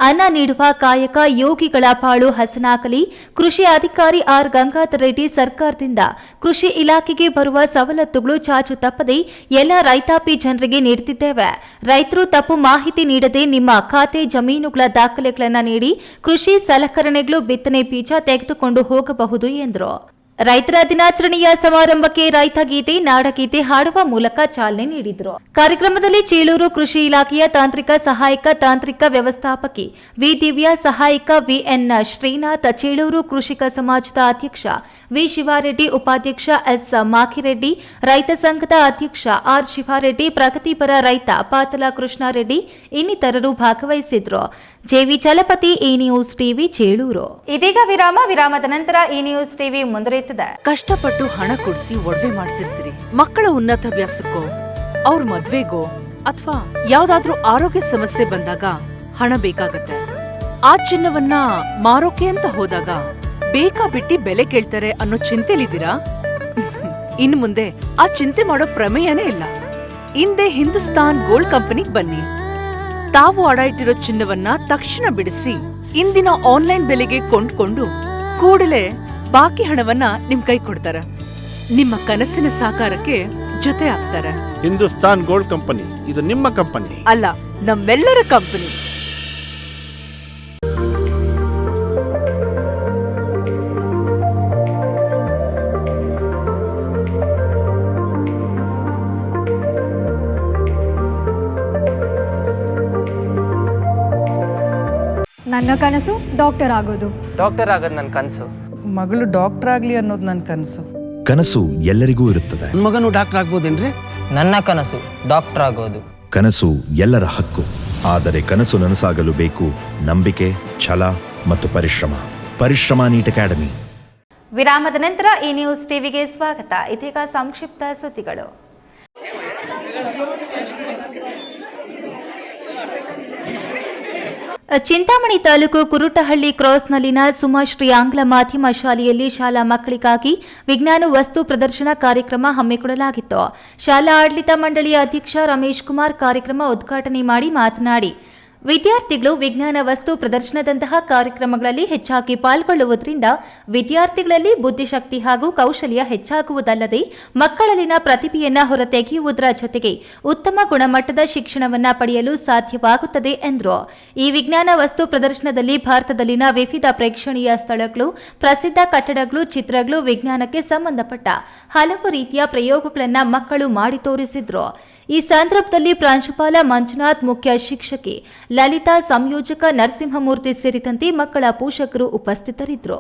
ಅನ್ನ ನೀಡುವ ಕಾಯಕ ಯೋಗಿಗಳ ಬಾಳು ಹಸನಾಗಲಿ. ಕೃಷಿ ಅಧಿಕಾರಿ ಆರ್ ಗಂಗಾಧರ್ ರೆಡ್ಡಿ, ಸರ್ಕಾರದಿಂದ ಕೃಷಿ ಇಲಾಖೆಗೆ ಬರುವ ಸವಲತ್ತುಗಳು ಚಾಚು ತಪ್ಪದೆ ಎಲ್ಲ ರೈತಾಪಿ ಜನರಿಗೆ ನೀಡುತ್ತಿದ್ದೇವೆ. ರೈತರು ತಪ್ಪು ಮಾಹಿತಿ ನೀಡದೆ ನಿಮ್ಮ ಖಾತೆ ಜಮೀನುಗಳ ದಾಖಲೆಗಳನ್ನು ನೀಡಿ ಕೃಷಿ ಸಲಕರಣೆಗಳು, ಬಿತ್ತನೆ ಬೀಜ ತೆಗೆದುಕೊಂಡು ಹೋಗಬಹುದು ಎಂದರು. ರೈತರ ದಿನಾಚರಣೆಯ ಸಮಾರಂಭಕ್ಕೆ ರೈತ ಗೀತೆ, ನಾಡಗೀತೆ ಹಾಡುವ ಮೂಲಕ ಚಾಲನೆ ನೀಡಿದರು. ಕಾರ್ಯಕ್ರಮದಲ್ಲಿ ಚೇಳೂರು ಕೃಷಿ ಇಲಾಖೆಯ ತಾಂತ್ರಿಕ ಸಹಾಯಕ ತಾಂತ್ರಿಕ ವ್ಯವಸ್ಥಾಪಕಿ ವಿ ದಿವ್ಯಾ, ಸಹಾಯಕ ವಿಎನ್ ಶ್ರೀನಾಥ್, ಚೇಳೂರು ಕೃಷಿಕ ಸಮಾಜದ ಅಧ್ಯಕ್ಷ ವಿ ಶಿವಾರೆಡ್ಡಿ, ಉಪಾಧ್ಯಕ್ಷ ಎಸ್ ಮಾಖಿರೆಡ್ಡಿ, ರೈತ ಸಂಘದ ಅಧ್ಯಕ್ಷ ಆರ್ ಶಿವಾರೆಡ್ಡಿ, ಪ್ರಗತಿಪರ ರೈತ ಪಾತಲ ಕೃಷ್ಣಾರೆಡ್ಡಿ ಇನ್ನಿತರರು ಭಾಗವಹಿಸಿದ್ರು. ಜೆವಿ ಚಲಪತಿ, ಈ ನ್ಯೂಸ್ ಟಿವಿ, ಚೇಳೂರು. ಇದೀಗ ವಿರಾಮದ ನಂತರ ಈ ನ್ಯೂಸ್ ಟಿವಿ ಮುಂದುವರಿಯುತ್ತದೆ. ಕಷ್ಟಪಟ್ಟು ಹಣ ಕೊಡಿಸಿ ಒಡವೆ ಮಾಡಿಸಿರ್ತೀರಿ, ಮಕ್ಕಳ ಉನ್ನತ ವ್ಯಾಸಕ್ಕೋ, ಅವ್ರ ಮದ್ವೆಗೋ ಅಥವಾ ಯಾವ್ದಾದ್ರೂ ಆರೋಗ್ಯ ಸಮಸ್ಯೆ ಬಂದಾಗ ಹಣ ಬೇಕಾಗತ್ತೆ. ಆ ಚಿನ್ನವನ್ನ ಮಾರೋಕೆ ಅಂತ ಹೋದಾಗ ಬೇಕಾ ಬಿಟ್ಟಿ ಬೆಲೆ ಕೇಳ್ತಾರೆ ಅನ್ನೋ ಚಿಂತೆಲಿದ್ದೀರಾ? ಇನ್ ಮುಂದೆ ಆ ಚಿಂತೆ ಮಾಡೋ ಪ್ರಮೇಯನೇ ಇಲ್ಲ. ಇಂದೇ ಹಿಂದೂಸ್ತಾನ್ ಗೋಲ್ಡ್ ಕಂಪನಿಗೆ ಬನ್ನಿ. ತಾವು ಅಡ ಇಟ್ಟಿರೋ ಚಿನ್ನವನ್ನ ತಕ್ಷಣ ಬಿಡಿಸಿ ಇಂದಿನ ಆನ್ಲೈನ್ ಬೆಲೆಗೆ ಕೊಂಡ್ಕೊಂಡು ಕೂಡಲೇ ಬಾಕಿ ಹಣವನ್ನ ನಿಮ್ ಕೈ ಕೊಡ್ತಾರೆ. ನಿಮ್ಮ ಕನಸಿನ ಸಾಕಾರಕ್ಕೆ ಜೊತೆ ಆಗ್ತಾರೆ. ಹಿಂದೂಸ್ತಾನ್ ಗೋಲ್ಡ್ ಕಂಪನಿ, ಇದು ನಿಮ್ಮ ಕಂಪನಿ ಅಲ್ಲ, ನಮ್ಮೆಲ್ಲರ ಕಂಪನಿ. ನನ್ನ ಕನಸು ಡಾಕ್ಟರ್ ಆಗೋದು. ಡಾಕ್ಟರ್ ಆಗೋದು ನನ್ನ ಕನಸು. ಮಗಳು ಡಾಕ್ಟರ್ ಆಗ್ಲಿ ಅನ್ನೋದು ನನ್ನ ಕನಸು. ಕನಸು ಎಲ್ಲರಿಗೂ ಇರುತ್ತದೆ. ಮಗನು ಡಾಕ್ಟರ್ ಆಗ್ಬೋದೇನ್ರಿ? ನನ್ನ ಕನಸು ಡಾಕ್ಟರ್ ಆಗೋದು. ಕನಸು ಎಲ್ಲರ ಹಕ್ಕು. ಆದರೆ ಕನಸು ನನಸಾಗಲು ಬೇಕು ನಂಬಿಕೆ, ಛಲ ಮತ್ತು ಪರಿಶ್ರಮ ನೀಟ್ ಅಕಾಡೆಮಿ. ವಿರಾಮದ ನಂತರ ಈ ನ್ಯೂಸ್ ಟಿವಿಗೆ ಸ್ವಾಗತ. ಇದೀಗ ಸಂಕ್ಷಿಪ್ತ ಸುದ್ದಿಗಳು. ಚಿಂತಾಮಣಿ ತಾಲೂಕು ಕುರುಟಹಳ್ಳಿ ಕ್ರಾಸ್ನಲ್ಲಿನ ಸುಮಾಶ್ರೀ ಆಂಗ್ಲ ಮಾಧ್ಯಮ ಶಾಲೆಯಲ್ಲಿ ಶಾಲಾ ಮಕ್ಕಳಿಗಾಗಿ ವಿಜ್ಞಾನ ವಸ್ತು ಪ್ರದರ್ಶನ ಕಾರ್ಯಕ್ರಮ ಹಮ್ಮಿಕೊಳ್ಳಲಾಗಿತ್ತು. ಶಾಲಾ ಆಡಳಿತ ಮಂಡಳಿಯ ಅಧ್ಯಕ್ಷ ರಮೇಶ್ ಕುಮಾರ್ ಕಾರ್ಯಕ್ರಮ ಉದ್ಘಾಟನೆ ಮಾಡಿ ಮಾತನಾಡಿ, ವಿದ್ಯಾರ್ಥಿಗಳು ವಿಜ್ಞಾನ ವಸ್ತು ಪ್ರದರ್ಶನದಂತಹ ಕಾರ್ಯಕ್ರಮಗಳಲ್ಲಿ ಹೆಚ್ಚಾಗಿ ಪಾಲ್ಗೊಳ್ಳುವುದರಿಂದ ವಿದ್ಯಾರ್ಥಿಗಳಲ್ಲಿ ಬುದ್ಧಿಶಕ್ತಿ ಹಾಗೂ ಕೌಶಲ್ಯ ಹೆಚ್ಚಾಗುವುದಲ್ಲದೆ ಮಕ್ಕಳಲ್ಲಿನ ಪ್ರತಿಭೆಯನ್ನು ಹೊರತೆಗೆಯುವುದರ ಜೊತೆಗೆ ಉತ್ತಮ ಗುಣಮಟ್ಟದ ಶಿಕ್ಷಣವನ್ನು ಪಡೆಯಲು ಸಾಧ್ಯವಾಗುತ್ತದೆ ಎಂದರು. ಈ ವಿಜ್ಞಾನ ವಸ್ತು ಪ್ರದರ್ಶನದಲ್ಲಿ ಭಾರತದಲ್ಲಿನ ವಿವಿಧ ಪ್ರೇಕ್ಷಣೀಯ ಸ್ಥಳಗಳು, ಪ್ರಸಿದ್ಧ ಕಟ್ಟಡಗಳು, ಚಿತ್ರಗಳು, ವಿಜ್ಞಾನಕ್ಕೆ ಸಂಬಂಧಪಟ್ಟ ಹಲವು ರೀತಿಯ ಪ್ರಯೋಗಗಳನ್ನು ಮಕ್ಕಳು ಮಾಡಿ ತೋರಿಸಿದ್ರು. ಈ ಸಂದರ್ಭದಲ್ಲಿ ಪ್ರಾಂಶುಪಾಲ ಮಂಜುನಾಥ್, ಮುಖ್ಯ ಶಿಕ್ಷಕಿ ಲಲಿತಾ, ಸಂಯೋಜಕ ನರಸಿಂಹಮೂರ್ತಿ ಸೇರಿದಂತೆ ಮಕ್ಕಳ ಪೋಷಕರು ಉಪಸ್ಥಿತರಿದ್ದರು.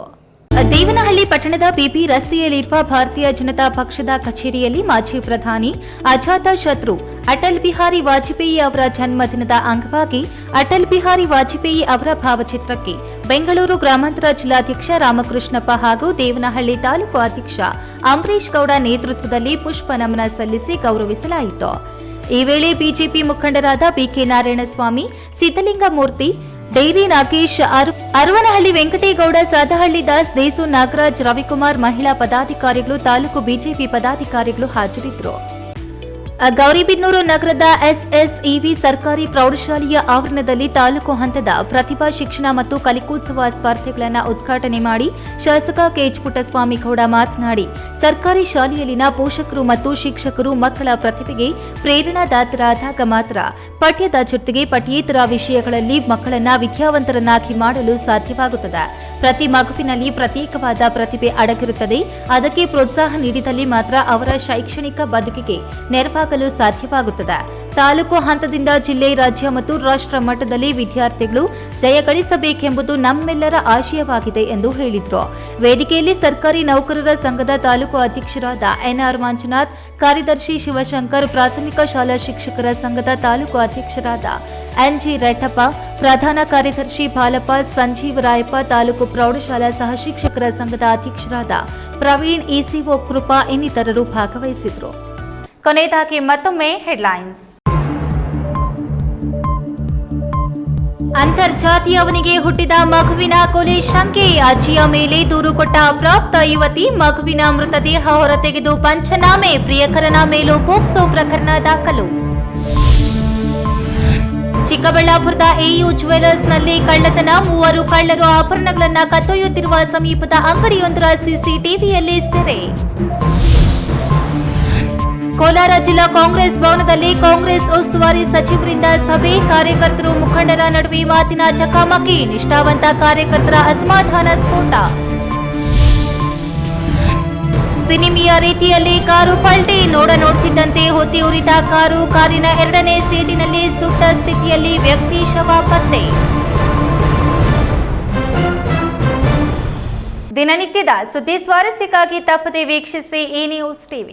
ದೇವನಹಳ್ಳಿ ಪಟ್ಟಣದ ಬಿಪಿ ರಸ್ತೆಯಲ್ಲಿರುವ ಭಾರತೀಯ ಜನತಾ ಪಕ್ಷದ ಕಚೇರಿಯಲ್ಲಿ ಮಾಜಿ ಪ್ರಧಾನಿ ಅಜಾತ ಶತ್ರು ಅಟಲ್ ಬಿಹಾರಿ ವಾಜಪೇಯಿ ಅವರ ಜನ್ಮದಿನದ ಅಂಗವಾಗಿ ಅಟಲ್ ಬಿಹಾರಿ ವಾಜಪೇಯಿ ಅವರ ಭಾವಚಿತ್ರಕ್ಕೆ ಬೆಂಗಳೂರು ಗ್ರಾಮಾಂತರ ಜಿಲ್ಲಾಧ್ಯಕ್ಷ ರಾಮಕೃಷ್ಣಪ್ಪ ಹಾಗೂ ದೇವನಹಳ್ಳಿ ತಾಲೂಕು ಅಧ್ಯಕ್ಷ ಅಂಬರೀಶ್ ಗೌಡ ನೇತೃತ್ವದಲ್ಲಿ ಪುಷ್ಪ ನಮನ ಸಲ್ಲಿಸಿ ಗೌರವಿಸಲಾಯಿತು. ಈ ವೇಳೆ ಬಿಜೆಪಿ ಮುಖಂಡರಾದ ಬಿಕೆ ನಾರಾಯಣಸ್ವಾಮಿ, ಸಿದ್ದಲಿಂಗಮೂರ್ತಿ, ಡೈರಿ ನಾಗೇಶ್, ಅರವನಹಳ್ಳಿ ವೆಂಕಟೇಗೌಡ, ಸಾದಹಳ್ಳಿ ದಾಸ್, ದೇಸು ನಾಗರಾಜ್, ರವಿಕುಮಾರ್, ಮಹಿಳಾ ಪದಾಧಿಕಾರಿಗಳು, ತಾಲೂಕು ಬಿಜೆಪಿ ಪದಾಧಿಕಾರಿಗಳು ಹಾಜರಿದ್ದರು. ಗೌರಿಬಿದನೂರು ನಗರದ ಎಸ್ಎಸ್ಇವಿ ಸರ್ಕಾರಿ ಪ್ರೌಢಶಾಲೆಯ ಆವರಣದಲ್ಲಿ ತಾಲೂಕು ಹಂತದ ಪ್ರತಿಭಾ ಶಿಕ್ಷಣ ಮತ್ತು ಕಲಿಕೋತ್ಸವ ಸ್ಪರ್ಧೆಗಳನ್ನು ಉದ್ಘಾಟನೆ ಮಾಡಿ ಶಾಸಕ ಕೆಎಚ್ ಪುಟ್ಟಸ್ವಾಮಿ ಗೌಡ ಮಾತನಾಡಿ, ಸರ್ಕಾರಿ ಶಾಲೆಯಲ್ಲಿನ ಪೋಷಕರು ಮತ್ತು ಶಿಕ್ಷಕರು ಮಕ್ಕಳ ಪ್ರತಿಭೆಗೆ ಪ್ರೇರಣಾದಾತರಾದಾಗ ಮಾತ್ರ ಪಠ್ಯದ ಜೊತೆಗೆ ಪಠ್ಯೇತರ ವಿಷಯಗಳಲ್ಲಿ ಮಕ್ಕಳನ್ನ ವಿದ್ಯಾವಂತರನ್ನಾಗಿ ಮಾಡಲು ಸಾಧ್ಯವಾಗುತ್ತದೆ. ಪ್ರತಿ ಮಗುವಿನಲ್ಲಿ ಪ್ರತ್ಯೇಕವಾದ ಪ್ರತಿಭೆ ಅಡಗಿರುತ್ತದೆ. ಅದಕ್ಕೆ ಪ್ರೋತ್ಸಾಹ ನೀಡಿದಲ್ಲಿ ಮಾತ್ರ ಅವರ ಶೈಕ್ಷಣಿಕ ಬದುಕಿಗೆ ನೆರವಾಗಲು ಸಾಧ್ಯವಾಗುತ್ತದೆ. ತಾಲೂಕು ಹಂತದಿಂದ ಜಿಲ್ಲೆ, ರಾಜ್ಯ ಮತ್ತು ರಾಷ್ಟ್ರ ಮಟ್ಟದಲ್ಲಿ ವಿದ್ಯಾರ್ಥಿಗಳು ಜಯಗಳಿಸಬೇಕೆಂಬುದು ನಮ್ಮೆಲ್ಲರ ಆಶಯವಾಗಿದೆ ಎಂದು ಹೇಳಿದರು. ವೇದಿಕೆಯಲ್ಲಿ ಸರ್ಕಾರಿ ನೌಕರರ ಸಂಘದ ತಾಲೂಕು ಅಧ್ಯಕ್ಷರಾದ ಎನ್ಆರ್ ಮಂಜುನಾಥ್, ಕಾರ್ಯದರ್ಶಿ ಶಿವಶಂಕರ್, ಪ್ರಾಥಮಿಕ ಶಾಲಾ ಶಿಕ್ಷಕರ ಸಂಘದ ತಾಲೂಕು ಅಧ್ಯಕ್ಷರಾದ ಎನ್ಜಿ ರೆಡ್ಡಪ್ಪ, ಪ್ರಧಾನ ಕಾರ್ಯದರ್ಶಿ ಬಾಲಪ್ಪ, ಸಂಜೀವ ರಾಯಪ್ಪ, ತಾಲೂಕು ಪ್ರೌಢಶಾಲಾ ಸಹ ಶಿಕ್ಷಕರ ಸಂಘದ ಅಧ್ಯಕ್ಷರಾದ ಪ್ರವೀಣ್, ಇಸಿಒ ಕೃಪಾ ಇನ್ನಿತರರು ಭಾಗವಹಿಸಿದರು. ಕೊನೆಯದಾಗಿ ಮತ್ತೊಮ್ಮೆ ಹೆಡ್ಲೈನ್ಸ್. ಅಂತರ್ಜಾತೀಯವನಿಗೆ ಹುಟ್ಟಿದ ಮಗುವಿನ ಕೊಲೆ ಶಂಕೆ, ಅಜ್ಜಿಯ ಮೇಲೆ ದೂರು ಕೊಟ್ಟ ಅಪ್ರಾಪ್ತ ಯುವತಿ, ಮಗುವಿನ ಮೃತದೇಹ ಹೊರತೆಗೆದು ಪಂಚನಾಮೆ, ಪ್ರಿಯಕರನ ಮೇಲೂ ಪೋಕ್ಸೋ ಪ್ರಕರಣ ದಾಖಲು. ಚಿಕ್ಕಬಳ್ಳಾಪುರದ ಎಯು ಜ್ಯುವೆಲರ್ಸ್ನಲ್ಲಿ ಕಳ್ಳತನ, 3 ಕಳ್ಳರು ಆಭರಣಗಳನ್ನು ಕದ್ದೊಯ್ಯುತ್ತಿರುವ ಸಮೀಪದ ಅಂಗಡಿಯೊಂದರ ಸಿಸಿಟಿವಿಯಲ್ಲಿ ಸೆರೆ. ಕೋಲಾರ ಜಿಲ್ಲಾ ಕಾಂಗ್ರೆಸ್ ಭವನದಲ್ಲಿ ಕಾಂಗ್ರೆಸ್ ಉಸ್ತುವಾರಿ ಸಚಿವರಿಂದ ಸಭೆ, ಕಾರ್ಯಕರ್ತರು ಮುಖಂಡರ ನಡುವೆ ಮಾತಿನ ಚಕಮಕಿ, ನಿಷ್ಠಾವಂತ ಕಾರ್ಯಕರ್ತರ ಅಸಮಾಧಾನ ಸ್ಫೋಟ. ಸಿನಿಮೆಯ ರೀತಿಯಲ್ಲಿ ಕಾರು ಪಲ್ಟಿ, ನೋಡ್ತಿದ್ದಂತೆ ಹೊತ್ತಿ ಉರಿದ ಕಾರು, ಕಾರಿನ 2ನೇ ಸೀಟಿನಲ್ಲಿ ಸುಟ್ಟ ಸ್ಥಿತಿಯಲ್ಲಿ ವ್ಯಕ್ತಿ ಶವ ಪತ್ತೆ. ದಿನನಿತ್ಯದ ಸುದ್ದಿ ಸ್ವಾರಸ್ಯಕ್ಕಾಗಿ ತಪ್ಪದೆ ವೀಕ್ಷಿಸಿ ಈ ನ್ಯೂಸ್ ಟಿವಿ.